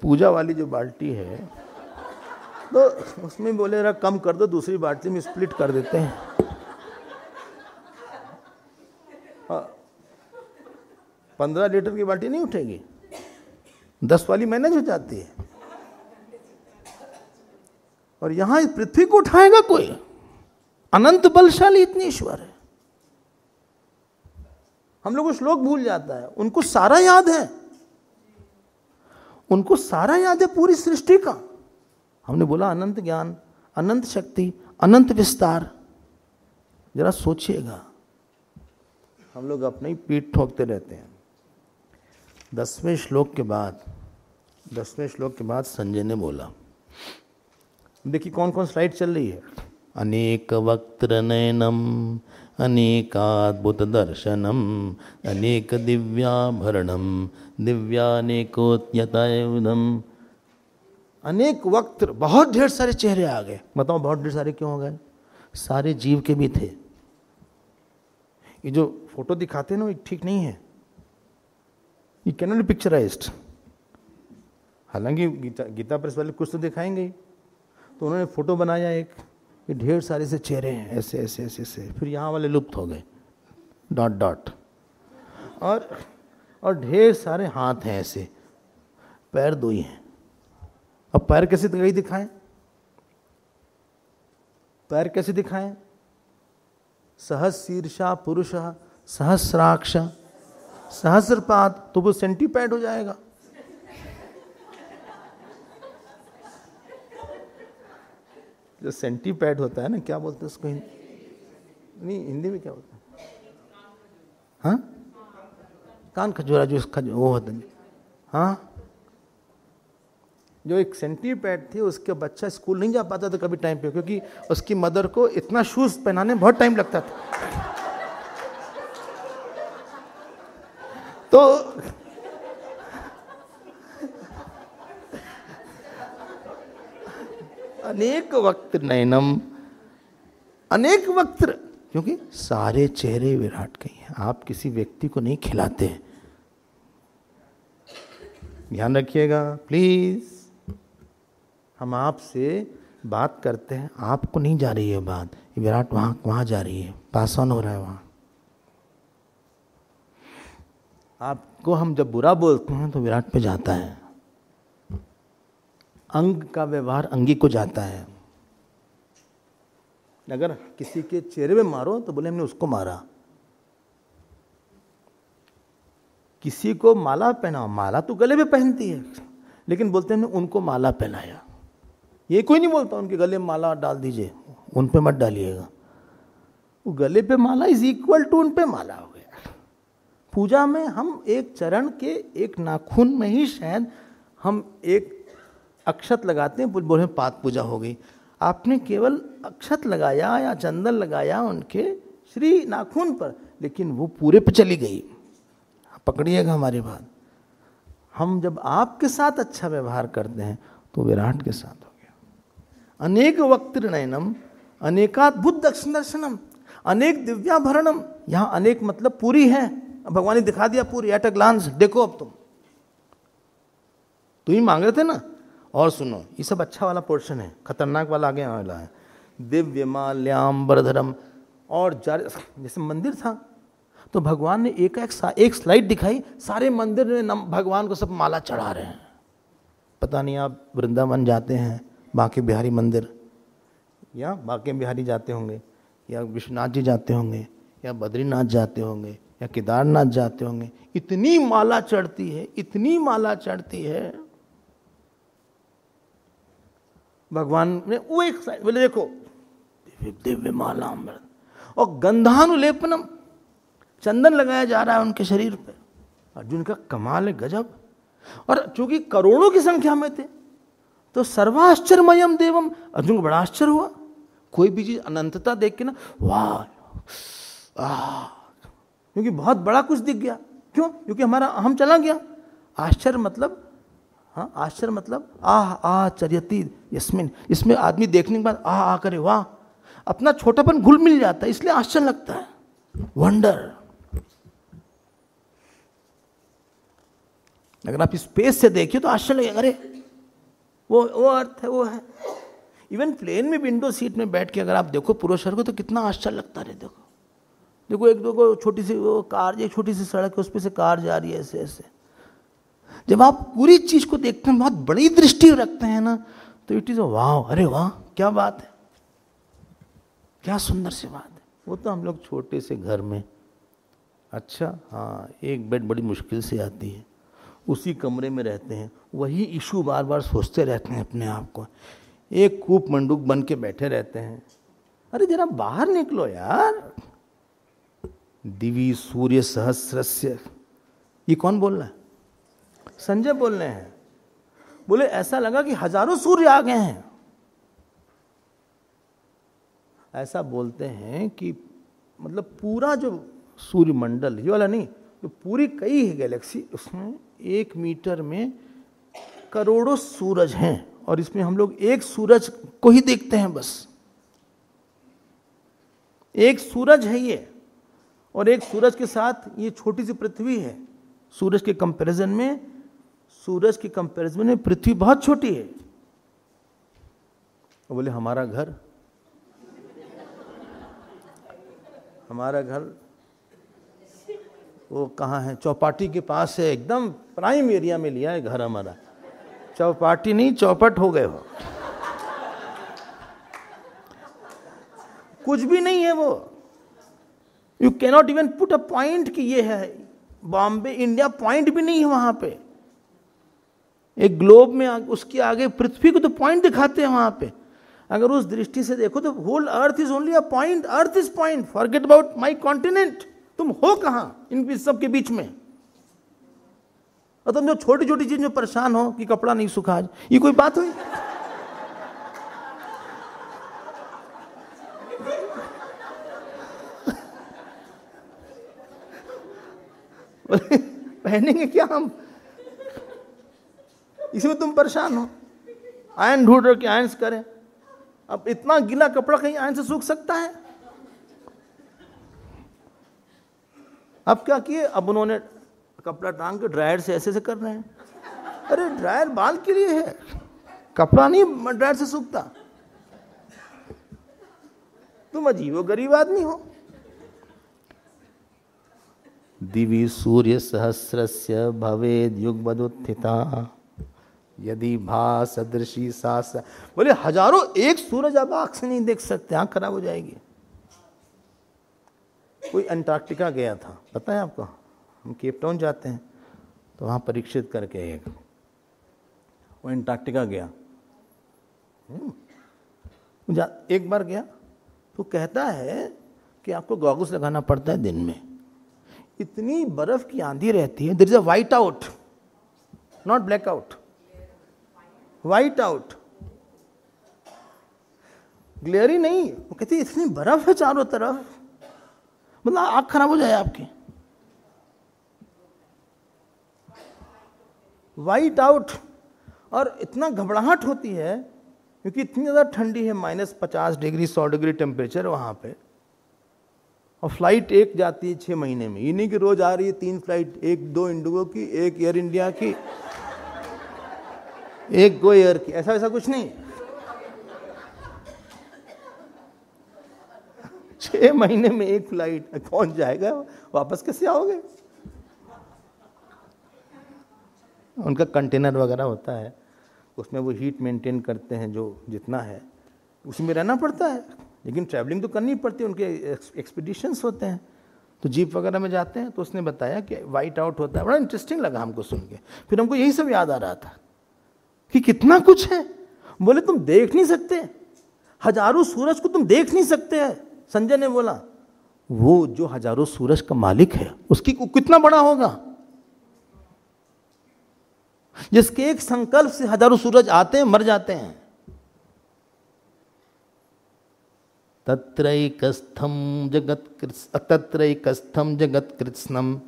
A: पूजा वाली जो बाल्टी है तो उसमें बोले जरा कम कर दो, दूसरी बाल्टी में स्प्लिट कर देते हैं। 15 लीटर की बाल्टी नहीं उठेगी, 10 वाली मैनेज हो जाती है। और यहां पृथ्वी को उठाएगा कोई? अनंत बलशाली इतनी ईश्वर है। हम लोग श्लोक भूल जाता है, उनको सारा याद है, उनको सारा याद है पूरी सृष्टि का। हमने बोला अनंत ज्ञान, अनंत शक्ति, अनंत विस्तार। जरा सोचिएगा, हम लोग अपने ही पीठ ठोकते रहते हैं। 10वें श्लोक के बाद संजय ने बोला, देखिए कौन कौन स्लाइड चल रही है। अनेक वक्त्र नयनम अनेकाद्भुत दर्शनम अनेक दिव्याभरणम दिव्यानेकोत्यतायुधम। अनेक वक्त्र, बहुत ढेर सारे चेहरे आ गए। बताओ बहुत ढेर सारे क्यों हो गए? सारे जीव के भी थे। ये जो फोटो दिखाते हैं ना, ये ठीक नहीं है, ये कैन नॉट बी पिक्चराइज्ड। हालांकि गीता प्रेस वाले कुछ तो दिखाएंगे ही। तो उन्होंने फोटो बनाया एक, ये ढेर सारे से चेहरे हैं, ऐसे ऐसे ऐसे ऐसे। फिर यहाँ वाले लुप्त हो गए, डॉट डॉट, और ढेर सारे हाथ हैं ऐसे, पैर 2 ही हैं। अब पैर कैसे दिखाएं? पैर कैसे दिखाएं? सहस्रीर्षा पुरुषः सहस्राक्ष सहस्रपाद, तो वो सेंटीपैड हो जाएगा। जो सेंटीपैड होता है ना, क्या बोलते हैं उसको नहीं, हिंदी में क्या बोलते हैं? हाँ, कान खजूरा, जो इसका वो होता है। हाँ, जो एक सेंटीपैड थी, उसके बच्चा स्कूल नहीं जा पाता था कभी टाइम पे, क्योंकि उसकी मदर को इतना शूज पहनाने में बहुत टाइम लगता था। तो अनेक वक्त नयनम, अनेक वक्त, क्योंकि सारे चेहरे विराट के हैं। आप किसी व्यक्ति को नहीं खिलाते, ध्यान रखिएगा प्लीज। हम आपसे बात करते हैं, आपको नहीं जा रही है बात, विराट वहां जा रही है, पास ऑन हो रहा है वहां। आपको हम जब बुरा बोलते हैं तो विराट पे जाता है, अंग का व्यवहार अंगी को जाता है। अगर किसी के चेहरे में मारो तो बोले हमने उसको मारा। किसी को माला पहनाओ, माला तो गले में पहनती है, लेकिन बोलते हैं हमने उनको माला पहनाया। ये कोई नहीं बोलता उनके गले में माला डाल दीजिए, उन पे मत डालिएगा। वो गले पे माला इज इक्वल टू उन पे माला हो गया। पूजा में हम एक चरण के एक नाखून में ही शायद हम एक अक्षत लगाते हैं, बोले पाद पूजा हो गई। आपने केवल अक्षत लगाया या चंदन लगाया उनके श्री नाखून पर, लेकिन वो पूरे पे चली गई। पकड़िएगा हमारी बात। हम जब आपके साथ अच्छा व्यवहार करते हैं तो विराट के साथ हो गया। अनेक वक्त नयनम अनेकाद्भुत दर्शनम अनेक दिव्याभरणम। यहां अनेक मतलब पूरी है, भगवान ने दिखा दिया पूरी एट अ ग्लांस। देखो अब तुम ही मांग रहे थे ना। और सुनो, ये सब अच्छा वाला पोर्शन है, खतरनाक वाला आगे वाला है। दिव्य माल्याम बरधरम। और जैसे मंदिर था तो भगवान ने एक स्लाइड दिखाई, सारे मंदिर में भगवान को सब माला चढ़ा रहे हैं। पता नहीं आप वृंदावन जाते हैं, बांके बिहारी मंदिर, या बांके बिहारी जाते होंगे, या विश्वनाथ जी जाते होंगे, या बद्रीनाथ जाते होंगे, या केदारनाथ जाते होंगे। इतनी माला चढ़ती है, इतनी माला चढ़ती है। भगवान ने वो एक साइड बोले देखो दिव्य माला अमृत, और गंधानुलेपनम, चंदन लगाया जा रहा है उनके शरीर पे। अर्जुन का कमाल है, गजब। और चूंकि करोड़ों की संख्या में थे तो सर्वाश्चर्यमयम देवम, अर्जुन को बड़ा आश्चर्य हुआ। कोई भी चीज अनंतता देख के ना वाह, क्योंकि बहुत बड़ा कुछ दिख गया। क्यों? क्योंकि हमारा अहम चला गया। आश्चर्य मतलब, हाँ, आश्चर्य मतलब आचर्यति यस्मिन, इसमें आदमी देखने के बाद आ करे वाह, अपना छोटापन घुल मिल जाता है, इसलिए आश्चर्य लगता है, वंडर। अगर आप स्पेस से देखिए तो आश्चर्य लगेगा, अरे वो अर्थ है, वो है। इवन प्लेन में विंडो सीट में बैठ के अगर आप देखो पुरुषों को तो कितना आश्चर्य लगता है। देखो एक दो छोटी सी वो कार, एक छोटी सी सड़क है, उस पर से कार जा रही है ऐसे ऐसे। जब आप पूरी चीज को देखते हैं, बहुत बड़ी दृष्टि रखते हैं ना, तो इट इज वाह, अरे वाह क्या बात है, क्या सुंदर सी बात है। वो तो हम लोग छोटे से घर में, अच्छा हाँ, एक बेड बड़ी मुश्किल से आती है, उसी कमरे में रहते हैं, वही इशू बार बार सोचते रहते हैं अपने आप को, एक कूप मंडूक बन के बैठे रहते हैं। अरे जरा बाहर निकलो यार। दिवी सूर्य सहस्रस्य, ये कौन बोल रहा है? संजय बोल रहे हैं। बोले ऐसा लगा कि हजारों सूर्य आ गए हैं। ऐसा बोलते हैं कि मतलब पूरा जो सूर्य मंडल, ये वाला नहीं, जो पूरी कई है गैलेक्सी, उसमें 1 मीटर में करोड़ों सूरज हैं, और इसमें हम लोग एक सूरज को ही देखते हैं बस। एक सूरज है ये, और एक सूरज के साथ ये छोटी सी पृथ्वी है। सूरज के कंपैरिजन में पृथ्वी बहुत छोटी है। बोले हमारा घर वो कहाँ है? चौपाटी के पास है, एकदम प्राइम एरिया में लिया है घर हमारा। चौपाटी नहीं, चौपट हो गए हो। कुछ भी नहीं है वो। You cannot even put a point कि ये है बॉम्बे, इंडिया पॉइंट भी नहीं है वहां पे। एक ग्लोब में उसके आगे पृथ्वी को तो पॉइंट दिखाते हैं वहां पे। अगर उस दृष्टि से देखो तो whole earth is only a point. Earth is point, forget about my continent. तुम हो कहां इन सब के बीच में? और तुम जो छोटी छोटी चीज में परेशान हो कि कपड़ा नहीं सूखा आज, ये कोई बात हुई? पहनेंगे क्या हम? इसमें तुम परेशान हो। आयन ढूंढ रहे हो कि आयन से करें। अब इतना गीला कपड़ा कहीं आयन से सूख सकता है? अब क्या किए? अब उन्होंने कपड़ा टांग के ड्रायर से ऐसे कर रहे हैं। अरे ड्रायर बाल के लिए है, कपड़ा नहीं ड्रायर से सूखता। तुम अजीबो गरीब आदमी हो। दिवि सूर्य सहस्रस्य भवेद युगपदुत्थिता यदि भा सदृशी सास। बोले हजारों एक सूरज आप आंख से नहीं देख सकते, आंख खराब हो जाएगी। कोई अंटार्कटिका गया था, पता है आपको? हम केप टाउन जाते हैं तो वहाँ परीक्षित करके वो अंटार्कटिका गया। एक बार गया तो कहता है कि आपको गॉगल्स लगाना पड़ता है दिन में। इतनी बर्फ की आंधी रहती है, there is a whiteout, not blackout, whiteout, glary नहीं। वो कहती है इतनी बर्फ है चारों तरफ, मतलब आंख खराब हो जाए आपकी। White out. और इतना घबराहट होती है क्योंकि इतनी ज़्यादा ठंडी है, -50 डिग्री 100 डिग्री टेम्परेचर वहाँ पे। और फ्लाइट एक जाती है 6 महीने में। ये नहीं कि रोज आ रही है 3 फ्लाइट, 1-2 इंडिगो की, 1 एयर इंडिया की, 1 गो एयर की, ऐसा ऐसा कुछ नहीं। 6 महीने में 1 फ्लाइट, कौन जाएगा? वापस कैसे आओगे? उनका कंटेनर वगैरह होता है, उसमें वो हीट मेंटेन करते हैं, जो जितना है उसी में रहना पड़ता है। लेकिन ट्रैवलिंग तो करनी पड़ती है, उनके एक्सपीडिशंस होते हैं। तो जीप वगैरह में जाते हैं तो उसने बताया कि वाइट आउट होता है। बड़ा इंटरेस्टिंग लगा हमको सुन के। फिर हमको यही सब याद आ रहा था कि कितना कुछ है। बोले तुम देख नहीं सकते, हजारों सूरज को तुम देख नहीं सकते है। संजय ने बोला वो जो हजारों सूरज का मालिक है उसकी कितना बड़ा होगा, जिसके एक संकल्प से हजारों सूरज आते हैं, मर जाते हैं। तत्रैकस्थम जगत कृत्स्नम।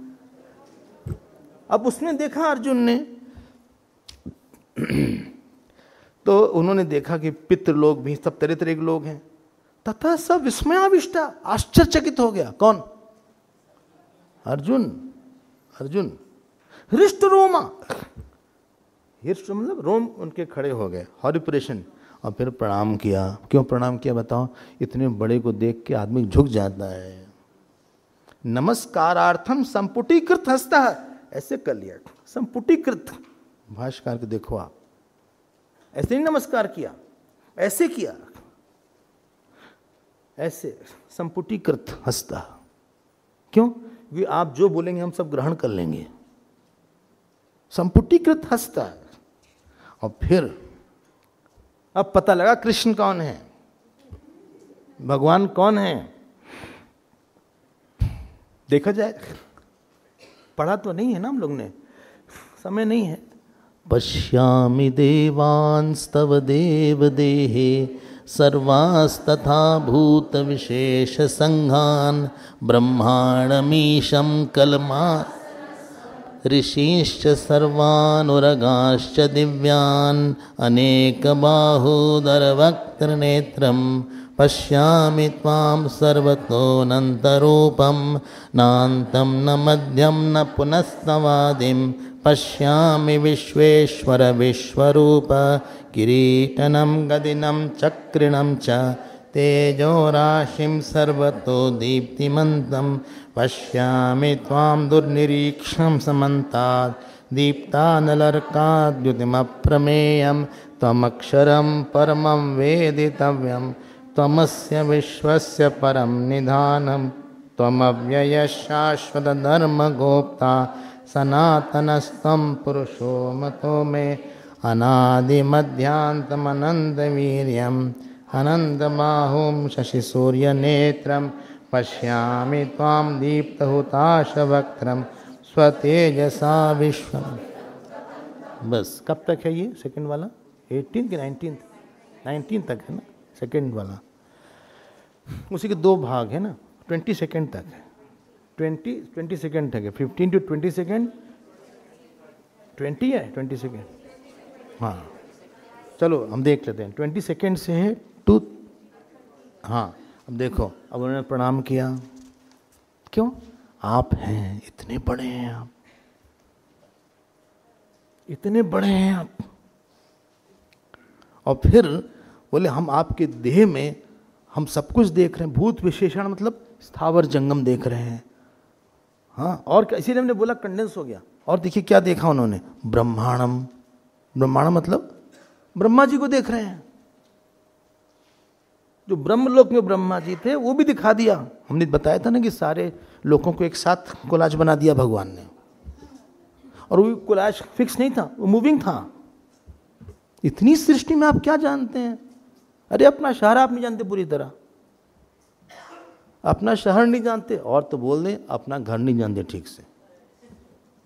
A: अब उसने देखा अर्जुन ने, तो उन्होंने देखा कि पितृ लोग भी सब तरह तरह के लोग हैं। तथा सब विस्मयाविष्टा, आश्चर्यचकित हो गया। कौन? अर्जुन। अर्जुन हृष्ट रोमा, हृष्ट मतलब रोम उनके खड़े हो गए, हॉरिप्रेशन। और फिर प्रणाम किया। क्यों प्रणाम किया बताओ? इतने बड़े को देख के आदमी झुक जाता है। नमस्कारार्थम संपुटीकृत हस्ता, ऐसे कर लिया, संपुटीकृत। भाष्यकार को देखो आप, ऐसे नहीं नमस्कार किया, ऐसे किया, ऐसे संपुटीकृत हस्ता। क्यों? क्योंकि आप जो बोलेंगे हम सब ग्रहण कर लेंगे। संपुटीकृत हस्ता। और फिर अब पता लगा कृष्ण कौन है, भगवान कौन है। देखा जाए, पढ़ा तो नहीं है ना हम लोग ने, समय नहीं है। पश्यामि देवांस्तव देव देहे सर्वास्तथा भूत विशेष संघान ब्रह्माणमीशं कलमा ऋषिश्च सर्वानुरगाश्च दिव्यान् अनेकबाहूदरवक्त्रनेत्रं पश्यामि त्वां सर्वतोऽनन्तरूपं नान्तं न मध्यं न पुनस्तवादिं पश्यामि विश्वेश्वर विश्वरूप किरीटनं गदिनं चक्रिणं च
B: तेजो राशिं सर्वतो दीप्तिमन्तं पश्यामि त्वां दुर्निरीक्षं समन्तात् दीप्तानलर्काद्युतिमप्रमेयं त्वमक्षरं परमं वेदितव्यं त्वमस्य विश्वस्य परं निधानं त्वमव्ययः शाश्वतधर्मगोप्ता सनातनस्त्वं पुरुषो मतो मे अनादिमध्यान्तमनन्तवीर्यम् अनन्तबाहुं शशिसूर्यनेत्रं पश्यामि त्वां दीप्तहुताशवक्त्रं स्वतेजसा विश्वम। बस कब तक है ये सेकंड वाला? 18 कि 19? 19 तक है ना सेकंड वाला। उसी के दो भाग है ना, 20 सेकंड तक है। 20 सेकंड तक है, 15 to 20 सेकंड। 20 है 20 सेकंड। हाँ चलो हम देख लेते हैं। 20 सेकंड से है टू। हाँ अब देखो, अब उन्होंने प्रणाम किया। क्यों? आप हैं, इतने बड़े हैं आप, इतने बड़े हैं आप। और फिर बोले हम आपके देह में हम सब कुछ देख रहे हैं, भूत विशेषण मतलब स्थावर जंगम देख रहे हैं। हाँ और इसीलिए हमने बोला कंडेंस हो गया। और देखिए क्या देखा उन्होंने, ब्रह्मांडम। ब्रह्मांडम मतलब ब्रह्मा जी को देख रहे हैं। जो ब्रह्मलोक में ब्रह्मा जी थे वो भी दिखा दिया। हमने बताया था ना कि सारे लोगों को एक साथ कोलाज बना दिया भगवान ने, और वो कोलाज फिक्स नहीं था, वो मूविंग था। इतनी सृष्टि में आप क्या जानते हैं? अरे अपना शहर आप नहीं जानते पूरी तरह, अपना शहर नहीं जानते, और तो बोल दें अपना घर नहीं जानते ठीक से।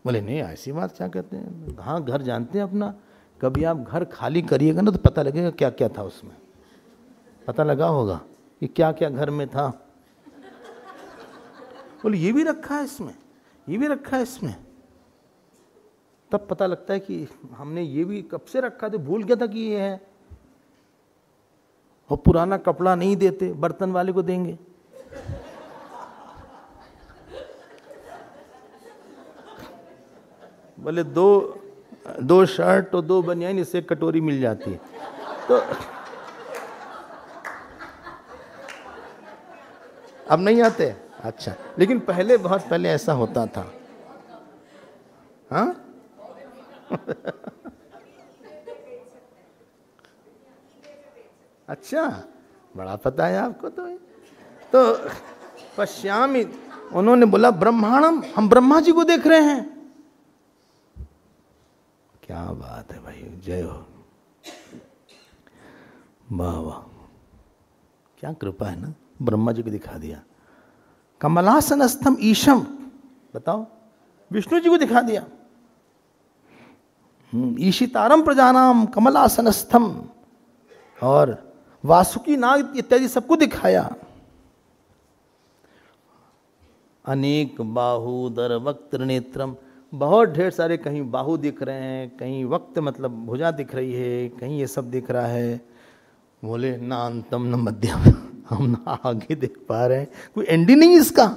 B: बोले नहीं ऐसी बात क्या कहते हैं, हाँ घर जानते हैं अपना। कभी आप घर खाली करिएगा ना तो पता लगेगा क्या क्या था उसमें, पता लगा होगा कि क्या क्या घर में था। बोले ये भी रखा है इसमें, ये भी रखा है इसमें। तब पता लगता है कि हमने ये भी कब से रखा था, भूल गया था कि ये है। और पुराना कपड़ा नहीं देते, बर्तन वाले को देंगे। बोले दो शर्ट और 2 बनियान, इससे कटोरी मिल जाती है। तो अब नहीं आते? अच्छा, लेकिन पहले बहुत पहले ऐसा होता था। हाँ अच्छा, बड़ा पता है आपको। तो पश्यामि, उन्होंने बोला ब्रह्मांडम, हम ब्रह्मा जी को देख रहे हैं। क्या बात है भाई, जय हो, वाह वाह, क्या कृपा है ना, ब्रह्मा जी को दिखा दिया। कमलासनस्थम ईशम, बताओ, विष्णु जी को दिखा दिया। ईशितारम प्रजानाम कमलासनस्थम, और वासुकी नाग इत्यादि सबको दिखाया। अनेक बाहुदर वक्त नेत्रम, बहुत ढेर सारे, कहीं बाहु दिख रहे हैं, कहीं वक्त मतलब भुजा दिख रही है, कहीं ये सब दिख रहा है। बोले ना अंतम न मध्यम, हम ना आगे देख पा रहे हैं, कोई एंड ही नहीं इसका।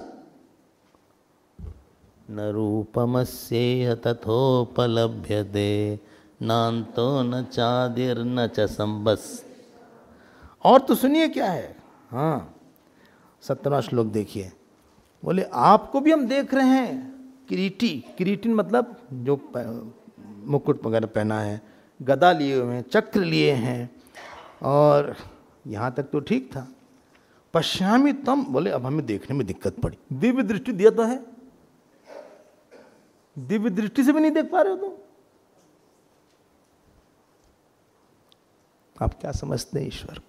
B: न रूपमस्येह तथोपलभ्यते नान्तो न चादिर न च संबस। और तो सुनिए क्या है, हाँ 17वां श्लोक देखिए। बोले आपको भी हम देख रहे हैं, किरीटी, किरीटिन मतलब जो मुकुट वगैरह पहना है, गदा लिए हुए हैं, चक्र लिए हैं, और यहाँ तक तो ठीक था। पश्यामि तम, बोले अब हमें देखने में दिक्कत पड़ी। दिव्य दृष्टि दिया तो है, दिव्य दृष्टि से भी नहीं देख पा रहे हो तुम। आप क्या समझते हैं ईश्वर को?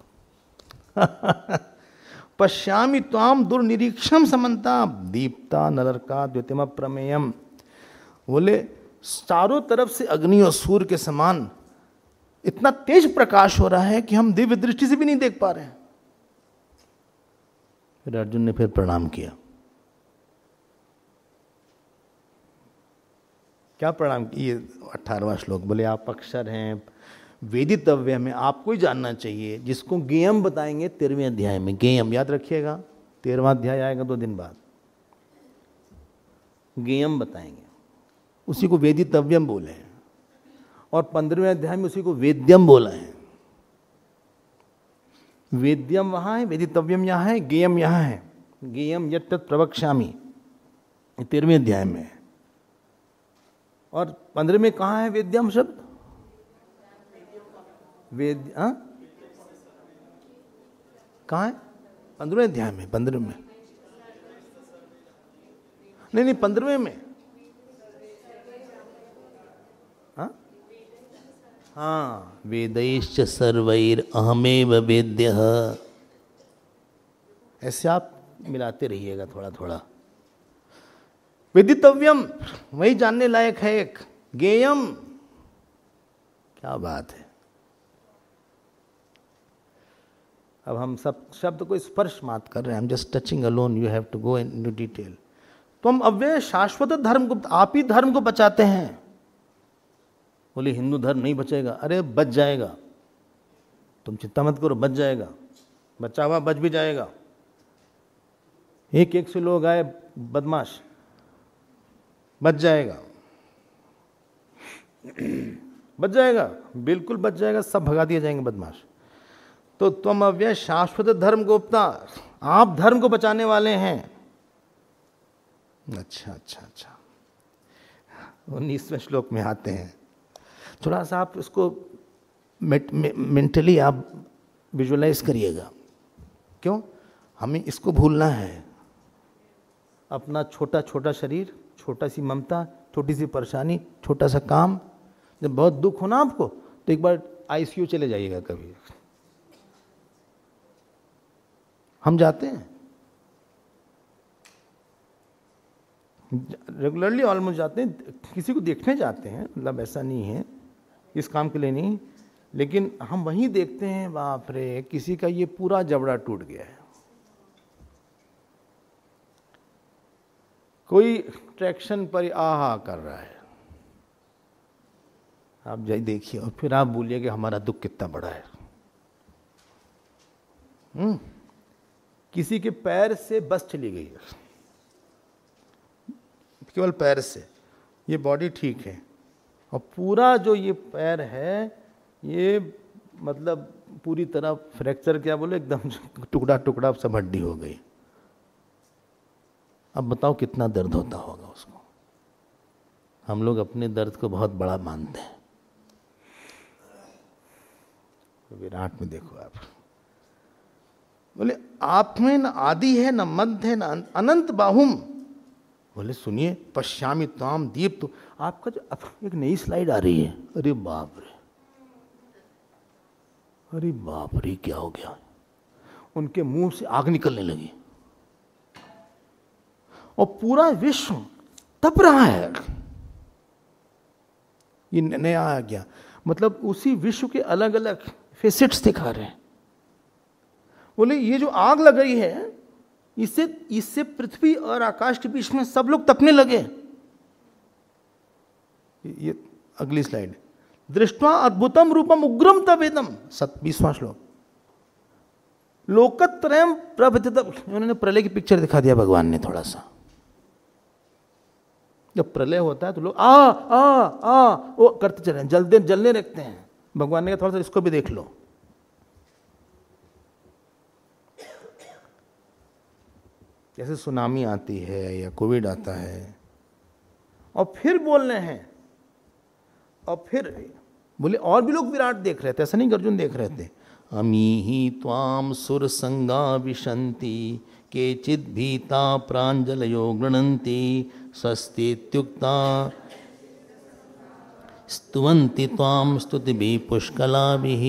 B: पश्यामि त्वाम दुर्निरीक्षम समन्ता दीप्ता नलरका द्युतिम प्रमेयम। बोले चारों तरफ से अग्नि और सूर्य के समान इतना तेज प्रकाश हो रहा है कि हम दिव्य दृष्टि से भी नहीं देख पा रहे हैं। फिर अर्जुन ने फिर प्रणाम किया। क्या प्रणाम किए? 18वां श्लोक। बोले आप अक्षर हैं, वेदितव्य में आपको ही जानना चाहिए, जिसको गेयम बताएंगे 13वें अध्याय में। गेयम याद रखिएगा, 13वां अध्याय आएगा 2 दिन बाद, गेयम बताएंगे, उसी को वेदितव्यम बोले हैं। और 15वें अध्याय में उसी को वेद्यम बोला है।
A: वेद्यम वहाँ है, वेदितव्यम यहाँ है, गेयम यहाँ है। गेयम यत् तत् प्रवक्ष्यामि 13वें अध्याय में है। और 15वें कहाँ है वेद्यम शब्द? वेद कहाँ है? 15वें अध्याय में, 15वें में नहीं 15वें में। हाँ, वेदैश्च सर्वैर अहमेव वेद्यः। ऐसे आप मिलाते रहिएगा थोड़ा थोड़ा। वेदितव्यम वही जानने लायक है एक। गेयम, क्या बात है। अब हम सब शब्द को स्पर्श मात कर रहे हैं। I'm just touching alone, you have to go into detail। तो हम अव्यय शाश्वत धर्म को, आप ही धर्म को बचाते हैं। बोले हिंदू धर्म नहीं बचेगा। अरे बच जाएगा, तुम चिंता मत करो, बच जाएगा। बचा हुआ बच भी जाएगा। एक से लोग आए बदमाश, बच जाएगा, बच जाएगा, बिल्कुल बच जाएगा। सब भगा दिए जाएंगे बदमाश। तो तुम अव्यय शाश्वत धर्म गोप्ता, आप धर्म को बचाने वाले हैं। अच्छा 19वें श्लोक में आते हैं। थोड़ा सा आप इसको मेंटली आप विजुअलाइज करिएगा। क्यों? हमें इसको भूलना है। अपना छोटा छोटा शरीर, छोटा सी ममता, छोटी सी परेशानी, छोटा सा काम। जब बहुत दुख हो ना आपको, तो एक बार आईसीयू चले जाइएगा कभी। हम जाते हैं रेगुलरली, ऑलमोस्ट जाते हैं। किसी को देखने जाते हैं, मतलब ऐसा नहीं है, इस काम के लिए नहीं, लेकिन हम वहीं देखते हैं, बाप रे किसी का ये पूरा जबड़ा टूट गया है, कोई ट्रैक्शन पर आहा कर रहा है। आप जाइए देखिए, और फिर आप बोलिए कि हमारा दुख कितना बड़ा है। किसी के पैर से बस चली गई है, केवल पैर से, ये बॉडी ठीक है, और पूरा जो ये पैर है ये मतलब पूरी तरह फ्रैक्चर, क्या बोले, एकदम टुकड़ा टुकड़ा सब हड्डी हो गई। अब बताओ कितना दर्द होता होगा उसको। हम लोग अपने दर्द को बहुत बड़ा मानते हैं। विराट में देखो आप, बोले आप में न आदि है, न मध्य है, न अनंत बाहुम। बोले सुनिए, पश्यामि त्वाम दीप्त। आपका जो एक नई स्लाइड आ रही है, अरे बाप रे, अरे बाप रे, क्या हो गया। उनके मुंह से आग निकलने लगी और पूरा विश्व तप रहा है। ये नया आ गया, मतलब उसी विश्व के अलग अलग फेसेट्स दिखा रहे हैं। बोले ये जो आग लग रही है, इससे पृथ्वी और आकाश के बीच में सब लोग तपने लगे। ये अगली स्लाइड। दृष्ट्वा अद्भुतम रूपम उग्रम तवेदम, 20वां श्लोक। लोकत्रयम प्रभृतम, उन्होंने प्रलय की पिक्चर दिखा दिया भगवान ने थोड़ा सा। जब प्रलय होता है तो लोग आ आ आ वो करते चले, जलने रखते हैं। भगवान ने कहा थोड़ा सा इसको भी देख लो। जैसे सुनामी आती है या कोविड आता है, और फिर बोल रहे हैं, और फिर बोले और भी लोग विराट देख रहे थे, ऐसा नहीं अर्जुन देख रहे थे। अमीहि त्वाम सुर संगा विशन्ति केचिद् भीता प्राञ्जलयो गृणन्ति स्वस्तीत्युक्ता स्तुवन्ति त्वाम स्तुतिभिः पुष्कलाभिः।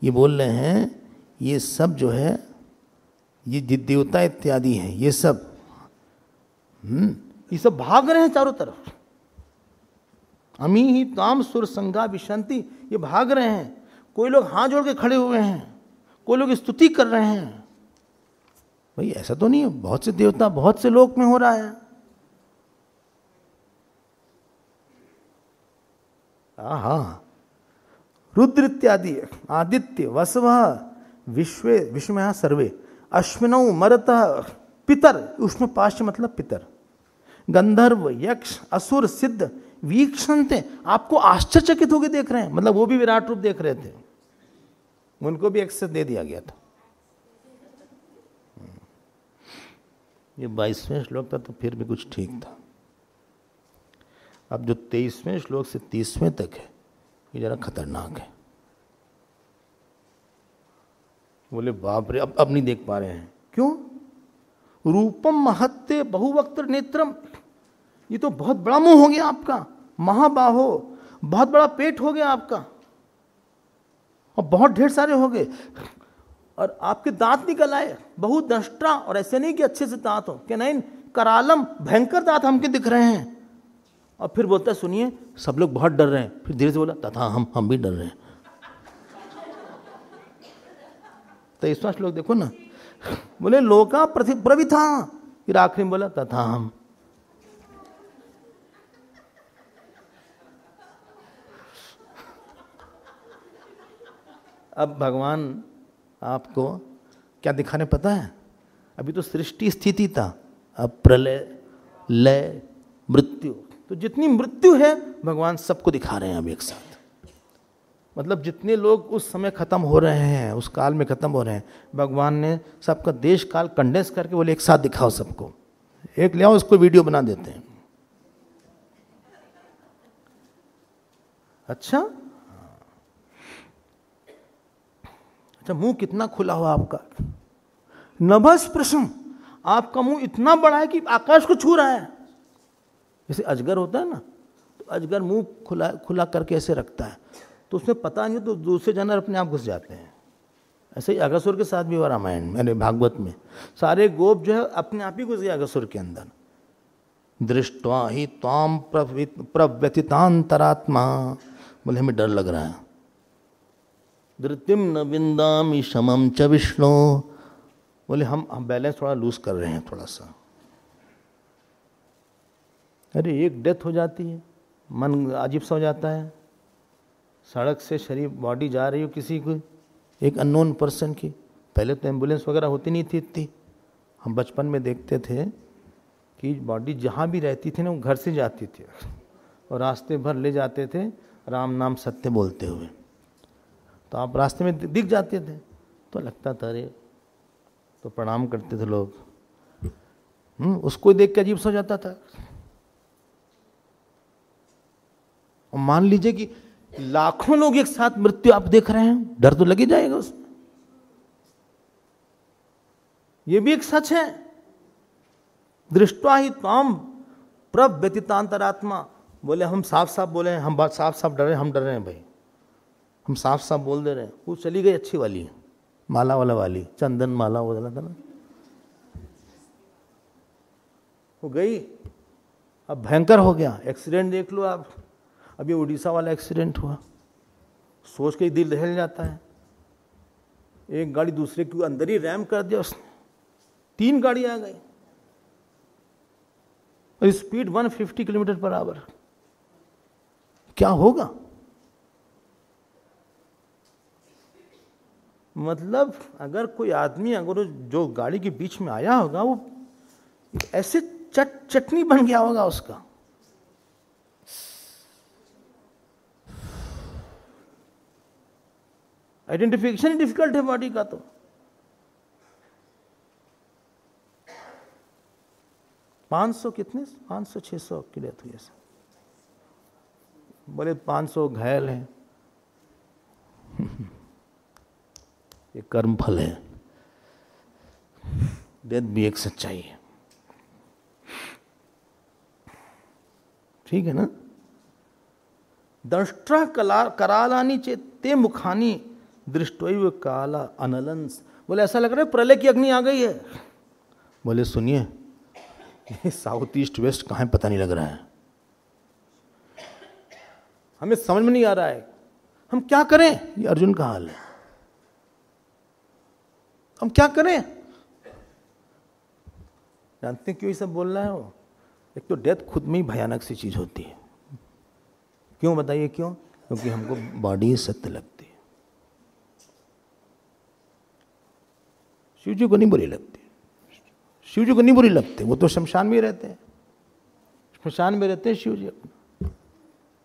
A: ये बोल रहे हैं, ये सब जो है, ये देवता इत्यादि हैं, ये सब भाग रहे हैं चारों तरफ। अमी ही ताम सुर संगा विशंति, ये भाग रहे हैं। कोई लोग हाथ जोड़ के खड़े हुए हैं, कोई लोग स्तुति कर रहे हैं। भाई ऐसा तो नहीं है, बहुत से देवता बहुत से लोक में हो रहा है। रुद्र इत्यादि, आदित्य, वसव, विश्व सर्वे, अश्विनौ मरतः पितर, उसमें पाश्च मतलब पितर, गंधर्व, यक्ष, असुर, सिद्ध वीक्षन्ते, आपको आश्चर्यचकित होकर देख रहे हैं। मतलब वो भी विराट रूप देख रहे थे, उनको भी एक्सेस दे दिया गया था। ये 22वें श्लोक था तो फिर भी कुछ ठीक था। अब जो 23वें श्लोक से 30वें तक है ये जरा खतरनाक है। बोले बाप रे, अब नहीं देख पा रहे हैं। क्यों? रूपम महत्ते बहुवक्त्र नेत्रम, ये तो बहुत बड़ा मुंह हो गया आपका, महाबाहो, बहुत बड़ा पेट हो गया आपका, और बहुत ढेर सारे हो गए, और आपके दांत निकल आए बहुत दंष्ट्रा, और ऐसे नहीं कि अच्छे से दांत हो, कि नहीं, करालम, भयंकर दांत हमके दिख रहे हैं। और फिर बोलता है सुनिए सब लोग बहुत डर रहे हैं। फिर धीरे से बोला तथा हम भी डर रहे हैं। तो इस श्लोक देखो ना, बोले लोका प्रविथा, फिर आखिरी में बोला तथा हम। अब भगवान आपको क्या दिखाने पता है? अभी तो सृष्टि स्थिति था, अब प्रलय, लय, मृत्यु, तो जितनी मृत्यु है भगवान सबको दिखा रहे हैं अब एक साथ। मतलब जितने लोग उस समय खत्म हो रहे हैं, उस काल में खत्म हो रहे हैं, भगवान ने सबका देश काल कंडेंस करके बोले एक साथ दिखाओ सबको, एक ले आओ, इसको वीडियो बना देते हैं। अच्छा, मुंह कितना खुला हुआ आपका, नभस प्रश्न, आपका मुंह इतना बड़ा है कि आकाश को छू रहा है। जैसे अजगर होता है ना, तो अजगर मुंह खुला करके ऐसे रखता है, तो उसमें पता नहीं तो दूसरे जानवर अपने आप घुस जाते हैं। ऐसे ही अगसुर के साथ भी हुआ रामायण मेरे भागवत में, सारे गोप जो है अपने आप ही घुस गए अगसुर के अंदर। दृष्टवा ही त्वाम प्रव्यथितांतरात्मा, बोले हमें डर लग रहा है। धृतिम न विंदामि शमम च विष्णु, बोले हम बैलेंस थोड़ा लूज कर रहे हैं थोड़ा सा। अरे एक डेथ हो जाती है, मन अजीब सा हो जाता है। सड़क से शरीर बॉडी जा रही हो किसी को, एक अननोन पर्सन की, पहले तो एम्बुलेंस वगैरह होती नहीं थी इतनी, हम बचपन में देखते थे कि बॉडी जहाँ भी रहती थी ना वो घर से जाती थी, और रास्ते भर ले जाते थे राम नाम सत्य बोलते हुए। तो आप रास्ते में दिख जाते थे तो लगता था अरे, तो प्रणाम करते थे लोग, उसको देख के अजीब सा हो जाता था। और मान लीजिए कि लाखों लोग एक साथ मृत्यु आप देख रहे हैं, डर तो लग ही जाएगा उसमें। ये भी एक सच है। दृष्टवा ही त्वाम प्रव्यथितांतरात्मा, बोले हम साफ साफ बोले हैं, हम बात साफ साफ डर रहे हैं, हम डर रहे हैं भाई, हम साफ साफ बोल दे रहे हैं। वो चली गई अच्छी वाली, माला वाला वाली, चंदन माला वो वाला था ना, वो गई। अब भयंकर हो गया एक्सीडेंट, देख लो आप, अभी उड़ीसा वाला एक्सीडेंट हुआ, सोच के ही दिल दहल जाता है। एक गाड़ी दूसरे के अंदर ही रैम कर दिया उसने, 3 गाड़ी आ गई, और स्पीड 150 किलोमीटर पर आवर। क्या होगा? मतलब अगर कोई आदमी, अगर जो गाड़ी के बीच में आया होगा वो ऐसे चटनी बन गया होगा उसका। आइडेंटिफिकेशन डिफिकल्ट है बॉडी का। तो 500 कितने, 500-600 की डेथ हुई ऐसा, बोले 500 घायल हैं। ये कर्म फल है, डेथ भी एक सच्चाई है, ठीक है ना। दंष्ट्रा करालानी चेते मुखानी दृष्टोइव काला अनलंस, बोले ऐसा लग रहा है प्रलय की अग्नि आ गई है। बोले सुनिए ये साउथ ईस्ट वेस्ट कहाँ पता नहीं लग रहा है, हमें समझ में नहीं आ रहा है, हम क्या करें। ये अर्जुन का हाल है, हम क्या करें। जानते हैं क्यों ये सब बोल रहा है वो? एक तो डेथ खुद में ही भयानक सी चीज होती है। क्यों बताइए क्यों? क्योंकि हमको बॉडी सत्य लगती है, शिव जी को नहीं बुरी लगती। शिव जी को नहीं बुरी लगती, वो तो शमशान में ही रहते हैं, शमशान में रहते हैं शिव जी, अपना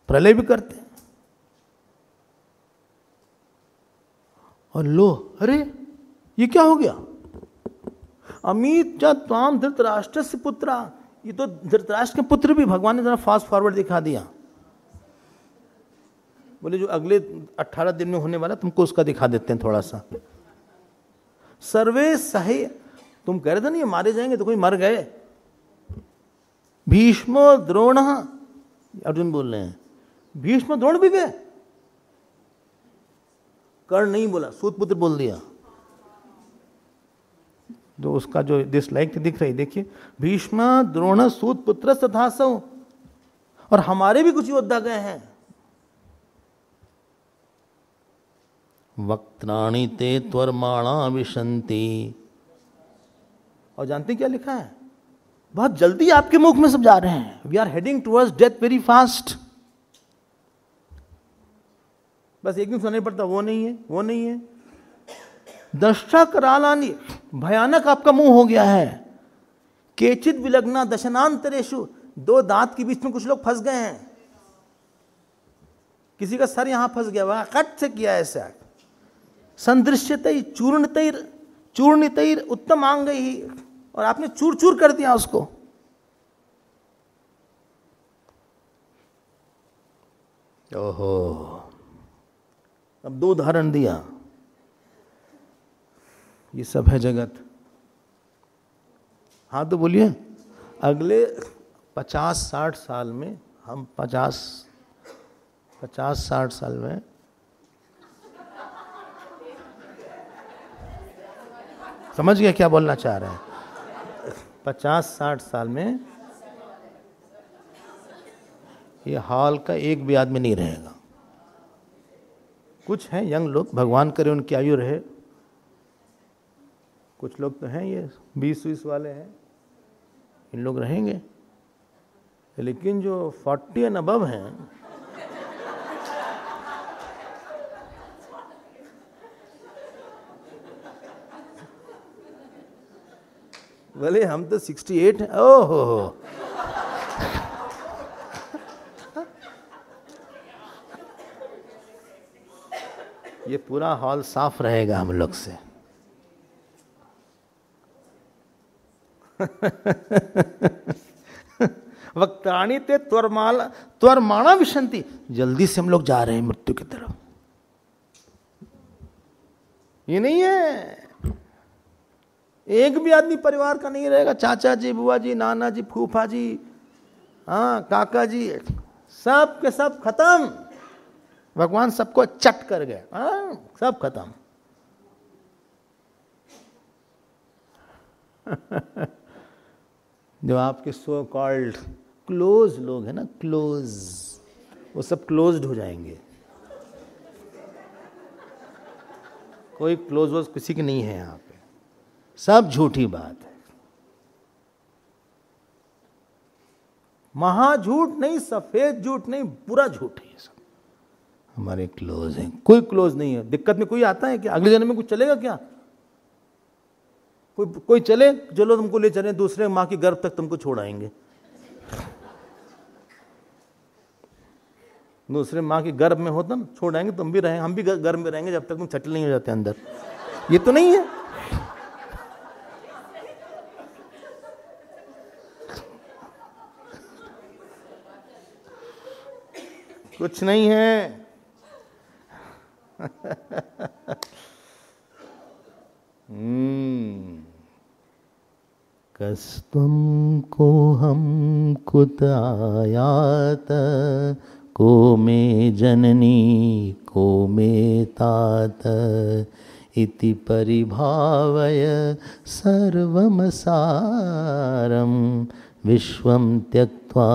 A: प्रलय भी करते हैं। और लो, अरे ये क्या हो गया, अमित च त्वाम धृतराष्ट्र से पुत्रा, ये तो धृतराष्ट्र के पुत्र भी भगवान ने जरा फास्ट फॉरवर्ड दिखा दिया। बोले जो अगले 18 दिन में होने वाला तुमको उसका दिखा देते हैं थोड़ा सा। सर्वे सहे, तुम कह रहे थे ना ये मारे जाएंगे, तो कोई मर गए। भीष्म द्रोण, अर्जुन बोल रहे हैं भीष्म द्रोण भी गए। कर्ण नहीं बोला, सूतपुत्र बोल दिया। जो उसका जो डिसलाइक दिख रही, देखिए भीष्म द्रोण सूतपुत्र तथा सौ, और हमारे भी कुछ योद्धा गए हैं। वक्त्राणि ते त्वरमाणा विशन्ति, और जानते क्या लिखा है? बहुत जल्दी आपके मुख में सब जा रहे हैं। We are heading towards death very fast. बस एक दिन सुनाई पड़ता वो नहीं है, वो नहीं है। दशा करालानी, भयानक आपका मुंह हो गया है। केचित विलग्ना दशनांतरेषु, 2 दांत के बीच में कुछ लोग फंस गए हैं। किसी का सर यहां फंस गया, वह कट से किया ऐसा। संदृश्यतै चूर्णितैर उत्तम आंगैहि, और आपने चूर चूर कर दिया उसको। ओहो, अब 2 उदाहरण दिया। ये सब है जगत। हाँ तो बोलिए, अगले 50-60 साल में हम 50-60 साल में समझ गया क्या बोलना चाह रहे हैं? 50-60 साल में ये हॉल का एक भी आदमी नहीं रहेगा। कुछ हैं यंग लोग, भगवान करे उनकी आयु रहे। कुछ लोग तो हैं ये 20-20 वाले हैं, इन लोग रहेंगे। लेकिन जो 40 एंड अबव हैं, बोले हम तो 68 हैं। ओहो, ये पूरा हॉल साफ रहेगा हम लोग से। वक्त्राणि ते त्वरमाणा विशन्ति, जल्दी से हम लोग जा रहे हैं मृत्यु की तरफ। ये नहीं है एक भी आदमी परिवार का नहीं रहेगा। चाचा जी, बुआ जी, नाना जी, फूफा जी, हाँ काका जी, सब के सब खत्म। भगवान सबको चट कर गए, हाँ सब खत्म। जो आपके सो कॉल्ड क्लोज लोग हैं ना, क्लोज, वो सब क्लोज्ड हो जाएंगे। कोई क्लोज वोज किसी की नहीं है यहाँ पे, सब झूठी बात है। महाझूठ नहीं, सफेद झूठ नहीं, पूरा झूठ है ये सब। हमारे क्लोज हैं, कोई क्लोज नहीं है। दिक्कत में कोई आता है क्या? अगले जन्म में कुछ चलेगा क्या? कोई चले, चलो तुमको ले चले, दूसरे माँ की गर्भ तक तुमको छोड़ाएंगे। दूसरे माँ की गर्भ में होता ना, छोड़ाएंगे, तुम भी रहेंगे, हम भी गर्भ में रहेंगे जब तक तुम सेटल नहीं हो जाते अंदर। ये तो नहीं है। कुछ नहीं है। कस्त्वं को हम कुत आयात, को मे जननी को मे तात, इति परिभावय सर्वमसारं, विश्वं त्यक्त्वा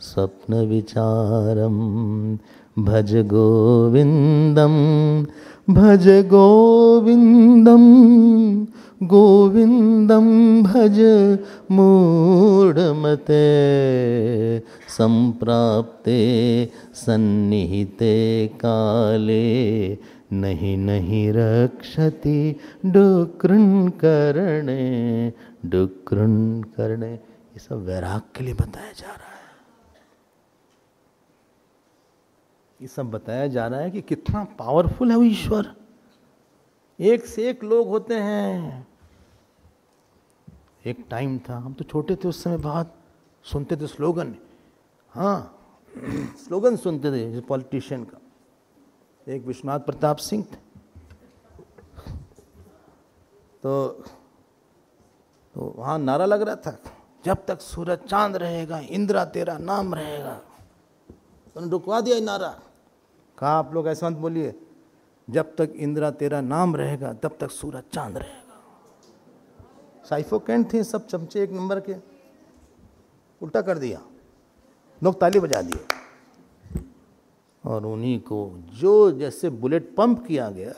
A: स्वप्न विचारम। भज गोविंदम भज गोविंदम, गोविंदम भज मूढ़मते, संप्राप्ते सन्निहिते काले, नहीं नहीं रक्षति डुक्रन करणे, डुक्रन करणे। ये सब वैराग के लिए बताया जा रहा है। ये सब बताया जा रहा है कि कितना पावरफुल है वो ईश्वर। एक से एक लोग होते हैं, एक टाइम था, हम तो छोटे थे उस समय, बहुत सुनते थे स्लोगन, हाँ स्लोगन सुनते थे पॉलिटिशियन का। एक विश्वनाथ प्रताप सिंह थे, तो वहाँ नारा लग रहा था, जब तक सूरज चांद रहेगा इंदिरा तेरा नाम रहेगा। तो रुकवा दिया नारा, कहा आप लोग ऐसा मत बोलिए, जब तक इंदिरा तेरा नाम रहेगा तब तक सूरज चांद रहेगा। साइफोकेंट थे सब चमचे एक नंबर के, उल्टा कर दिया, लोग ताली बजा दिए, और उन्हीं को जो जैसे बुलेट पंप किया गया,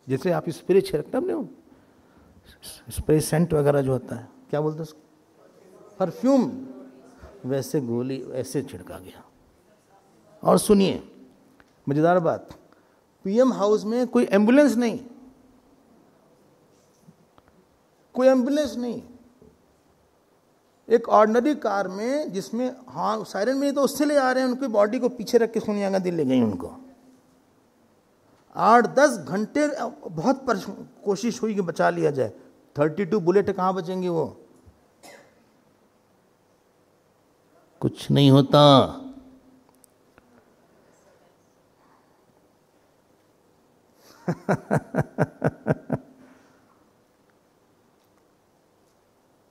A: जैसे आप स्प्रे छिड़कते नहीं हो, स्प्रे सेंट वगैरह जो होता है, क्या बोलते हैं उसको, परफ्यूम, वैसे गोली ऐसे छिड़का गया। और सुनिए मजेदार बात, पीएम हाउस में कोई एम्बुलेंस नहीं, कोई एम्बुलेंस नहीं, एक ऑर्डिनरी कार में जिसमें हाँ सायरन में तो उससे ले आ रहे हैं, उनकी बॉडी को पीछे रख के सोनिया गांधी ले गई उनको। 8-10 घंटे बहुत कोशिश हुई कि बचा लिया जाए। 32 बुलेट कहाँ बचेंगे वो, कुछ नहीं होता।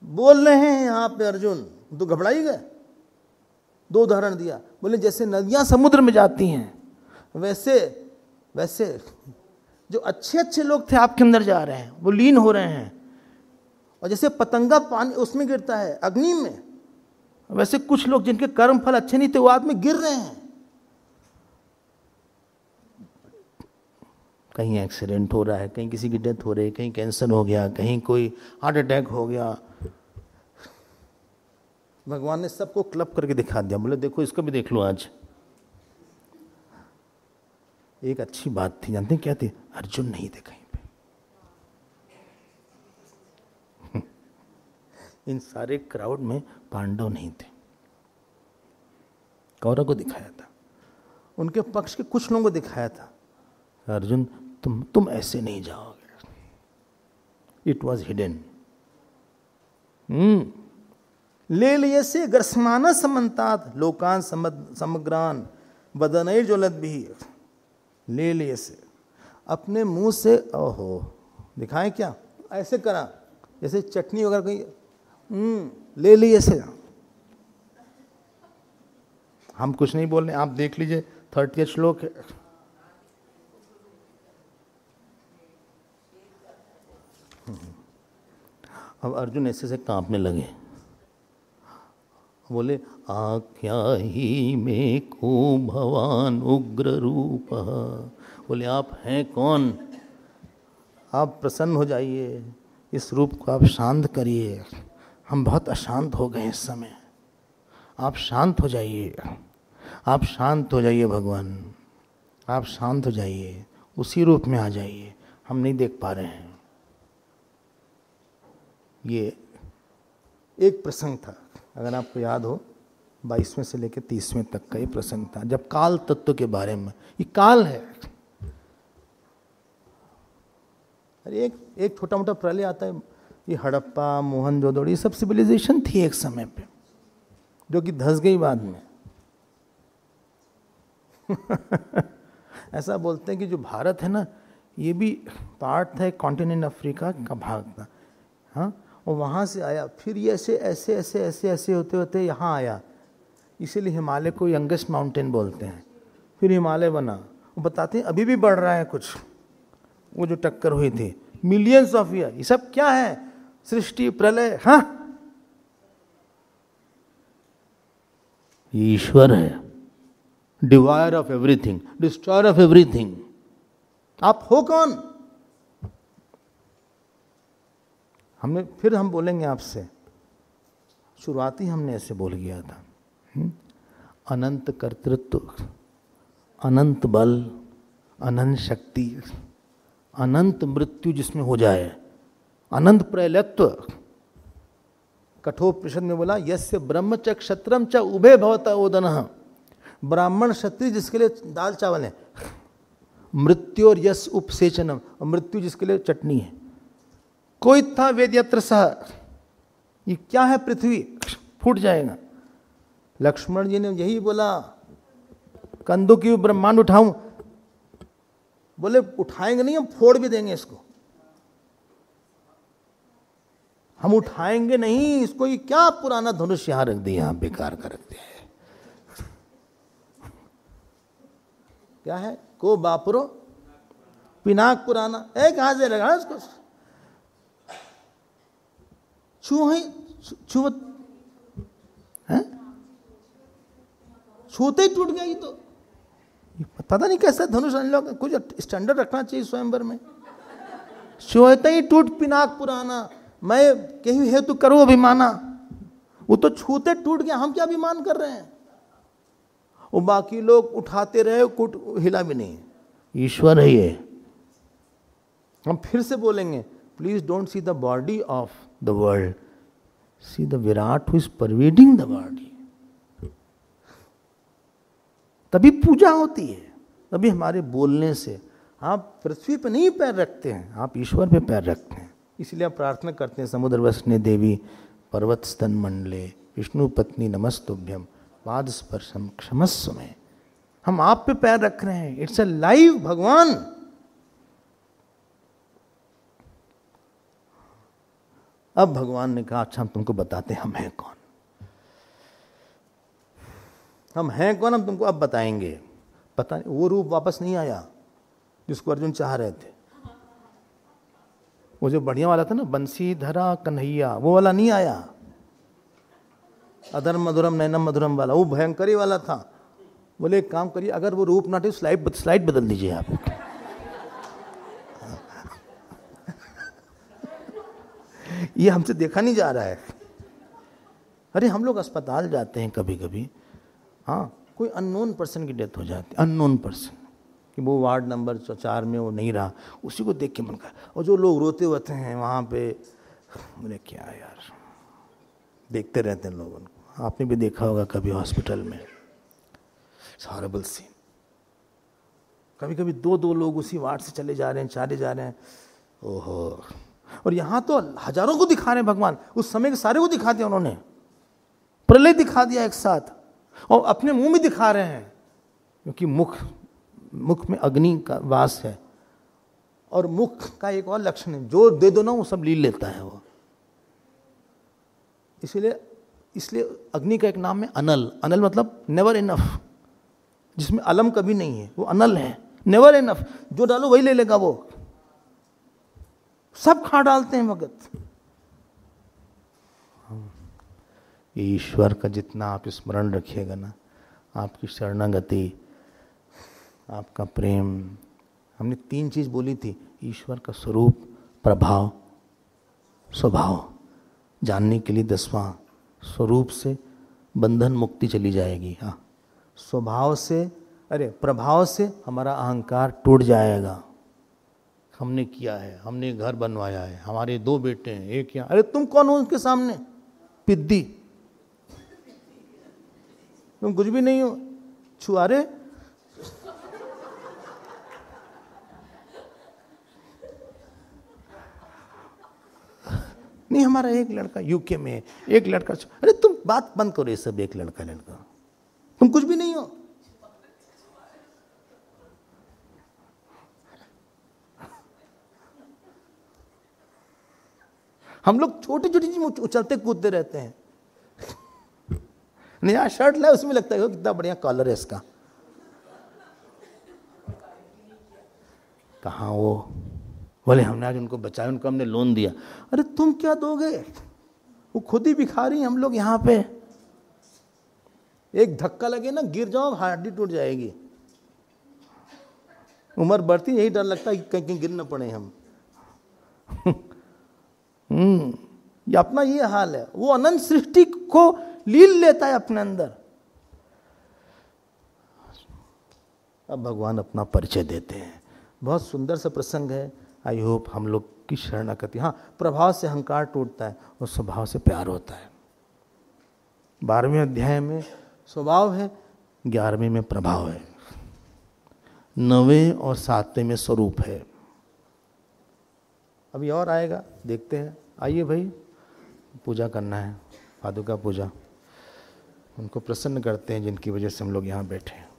A: बोल रहे हैं यहां पे अर्जुन, तो घबराई गए। 2 उदाहरण दिया, बोले जैसे नदियां समुद्र में जाती हैं, वैसे वैसे जो अच्छे अच्छे लोग थे आपके अंदर जा रहे हैं, वो लीन हो रहे हैं। और जैसे पतंगा पानी उसमें गिरता है अग्नि में, वैसे कुछ लोग जिनके कर्म फल अच्छे नहीं थे वो आदमी गिर रहे हैं। कहीं एक्सीडेंट हो रहा है, कहीं किसी की डेथ हो रही है, कहीं कैंसर हो गया, कहीं कोई हार्ट अटैक हो गया। भगवान ने सबको क्लब करके दिखा दिया, बोले देखो इसको भी देख लो आज। एक अच्छी बात थी, जानते हैं क्या थी, अर्जुन नहीं थे कहीं पे। इन सारे क्राउड में पांडव नहीं थे, कौरव को दिखाया था, उनके पक्ष के कुछ लोगों को दिखाया था, अर्जुन तुम ऐसे नहीं जाओगे। It was hidden. ले लिए से ग्रसमान समन्तात लोकान समग्रान बदनई ज्वलत भी। ले लिए से अपने मुंह से, ओहो दिखाएं क्या, ऐसे करा जैसे चटनी वगैरह कहीं, ले लिए से। हम कुछ नहीं बोल रहे, आप देख लीजिए 30 श्लोक है। अब अर्जुन ऐसे से कांपने लगे, बोले आख्याहि में को भवान उग्र रूप। बोले आप हैं कौन, आप प्रसन्न हो जाइए, इस रूप को आप शांत करिए, हम बहुत अशांत हो गए इस समय, आप शांत हो जाइए, आप शांत हो जाइए भगवान, आप शांत हो जाइए, उसी रूप में आ जाइए, हम नहीं देख पा रहे हैं। ये एक प्रसंग था, अगर आपको याद हो 22वें से लेकर 30वें तक का ये प्रसंग था, जब काल तत्व के बारे में, ये काल है। अरे एक छोटा मोटा प्रलय आता है, ये हड़प्पा मोहनजोदड़ो ये सब सिविलाइजेशन थी एक समय पे, जो कि धंस गई बाद में। ऐसा बोलते हैं कि जो भारत है ना, ये भी पार्ट था, एक कॉन्टिनेंट अफ्रीका का भाग था, हाँ, और वहाँ से आया, फिर ये ऐसे ऐसे ऐसे ऐसे ऐसे होते होते यहाँ आया, इसीलिए हिमालय को यंगेस्ट माउंटेन बोलते हैं। फिर हिमालय बना, वो बताते हैं अभी भी बढ़ रहा है कुछ, वो जो टक्कर हुई थी मिलियंस ऑफ ईयर, ये सब क्या है, सृष्टि प्रलय, हाँ ईश्वर है, devourer of everything, destroyer of everything. आप हो कौन? हम बोलेंगे आपसे, शुरुआती हमने ऐसे बोल गया था, अनंत कर्तृत्व, अनंत बल, अनंत शक्ति, अनंत मृत्यु जिसमें हो जाए, अनंत प्रलयत्व। कठोपनिषद में बोला यस्य ब्रह्म च क्षत्रम च उभय भवता ओदनः, ब्राह्मण क्षत्रिय जिसके लिए दाल चावल है, मृत्यु और यश उपसेचनम, और मृत्यु जिसके लिए चटनी है। कोई था वेद यत्र सह, ये क्या है पृथ्वी, फूट जाएगा। लक्ष्मण जी ने यही बोला, कंधों की ब्रह्मांड उठाऊं, बोले उठाएंगे नहीं, हम फोड़ भी देंगे इसको, हम उठाएंगे नहीं इसको, ये क्या पुराना धनुष यहां रख दिया, यहां बेकार का रख दिया है। क्या है, को बापरो पिनाक पुराना, कहां से लगा उसको, छूते ही टूट गया। ये तो पता नहीं कैसा धनुष, लोग कुछ स्टैंडर्ड रखना चाहिए स्वयंवर में। छूते ही टूट पिनाक पुराना, मैं कहीं है तो करो अभिमाना। वो तो छूते टूट गया, हम क्या अभिमान कर रहे हैं। वो बाकी लोग उठाते रहे, कुछ हिला भी नहीं। ईश्वर है ये। हम फिर से बोलेंगे, please don't see the body of the world, see the Virat who is pervading the body. तभी पूजा होती है, तभी हमारे बोलने से। आप पृथ्वी पर नहीं पैर रखते हैं, आप ईश्वर पे पैर रखते हैं। इसलिए आप प्रार्थना करते हैं, समुद्र वसने देवी पर्वत स्तन मंडले विष्णु पत्नी नमस्तुभ्यम पाद स्पर्शम क्षमस्व में। हम आप पे पैर रख रहे हैं, इट्स अ लाइव भगवान। अब भगवान ने कहा, अच्छा हम तुमको बताते हैं हम हैं कौन, हम हैं कौन, हम तुमको अब बताएंगे। पता नहीं वो रूप वापस नहीं आया जिसको अर्जुन चाह रहे थे। वो जो बढ़िया वाला था ना, बंसी धरा कन्हैया, वो वाला नहीं आया। अधर्म मधुरम नैनम मधुरम वाला, वो भयंकरी वाला था। बोले एक काम करिए, अगर वो रूप नाट्य स्लाइड बदल दीजिए आप। ये हमसे देखा नहीं जा रहा है। अरे हम लोग अस्पताल जाते हैं कभी कभी, हाँ, कोई अननोन पर्सन की डेथ हो जाती है, अननोन पर्सन, कि वो वार्ड नंबर 4 में वो नहीं रहा, उसी को देख के मन का, और जो लोग रोते होते हैं वहाँ पे, बोले क्या यार, देखते रहते हैं लोगों को। आपने भी देखा होगा कभी हॉस्पिटल में, हॉरिबल सीन। कभी कभी 2-2 लोग उसी वार्ड से चले जा रहे हैं, चले जा रहे हैं, ओहो। और यहाँ तो हजारों को दिखा रहे हैं भगवान, उस समय के सारे को दिखा दिया उन्होंने, प्रलय दिखा दिया एक साथ, और अपने मुंह में दिखा रहे हैं, क्योंकि मुख में अग्नि का वास है। और मुख का एक और लक्षण है, जो दे दो ना वो सब लील लेता है वो। इसलिए अग्नि का एक नाम है अनल। अनल मतलब नेवर इनफ, जिसमें अलम कभी नहीं है, वो अनल है, नेवर इनफ। जो डालो वही ले लेगा वो, सब खा डालते हैं भगत। ईश्वर का जितना आप स्मरण रखिएगा ना, आपकी शरणागति, आपका प्रेम। हमने 3 चीज बोली थी, ईश्वर का स्वरूप, प्रभाव, स्वभाव। जानने के लिए 10वां, स्वरूप से बंधन मुक्ति चली जाएगी। हाँ, स्वभाव से, अरे प्रभाव से हमारा अहंकार टूट जाएगा। हमने किया है, हमने घर बनवाया है, हमारे 2 बेटे हैं, एक यहाँ, अरे तुम कौन हो उनके सामने, पिद्दी, तुम कुछ भी नहीं हो, छुआरे। नहीं, हमारा एक लड़का यूके में है, एक लड़का, अरे तुम बात बंद करो ये सब, एक लड़का, तुम कुछ भी नहीं हो। हम लोग छोटी छोटी चीज उछलते कूदते रहते हैं। नया शर्ट लाए, उसमें लगता है कितना बढ़िया कॉलर है इसका, कहाँ वो, बोले हमने आज उनको बचाया, उनको हमने लोन दिया। अरे तुम क्या दोगे, वो खुद ही भिखारी। हम लोग यहाँ पे एक धक्का लगे ना, गिर जाओ, हड्डी टूट जाएगी। उम्र बढ़ती, यही डर लगता है कि कहीं गिर न पड़े हम। ये अपना ये हाल है। वो अनंत सृष्टि को लील लेता है अपने अंदर। अब भगवान अपना परिचय देते हैं। बहुत सुंदर सा प्रसंग है। आई होप हम लोग की शरणागति। हाँ, प्रभाव से अहंकार टूटता है और स्वभाव से प्यार होता है। 12वें अध्याय में स्वभाव है, 11वें में प्रभाव है, 9वें और 7वें में स्वरूप है। अभी और आएगा, देखते हैं। आइए भाई, पूजा करना है, पादुका पूजा। उनको प्रसन्न करते हैं जिनकी वजह से हम लोग यहाँ बैठे हैं।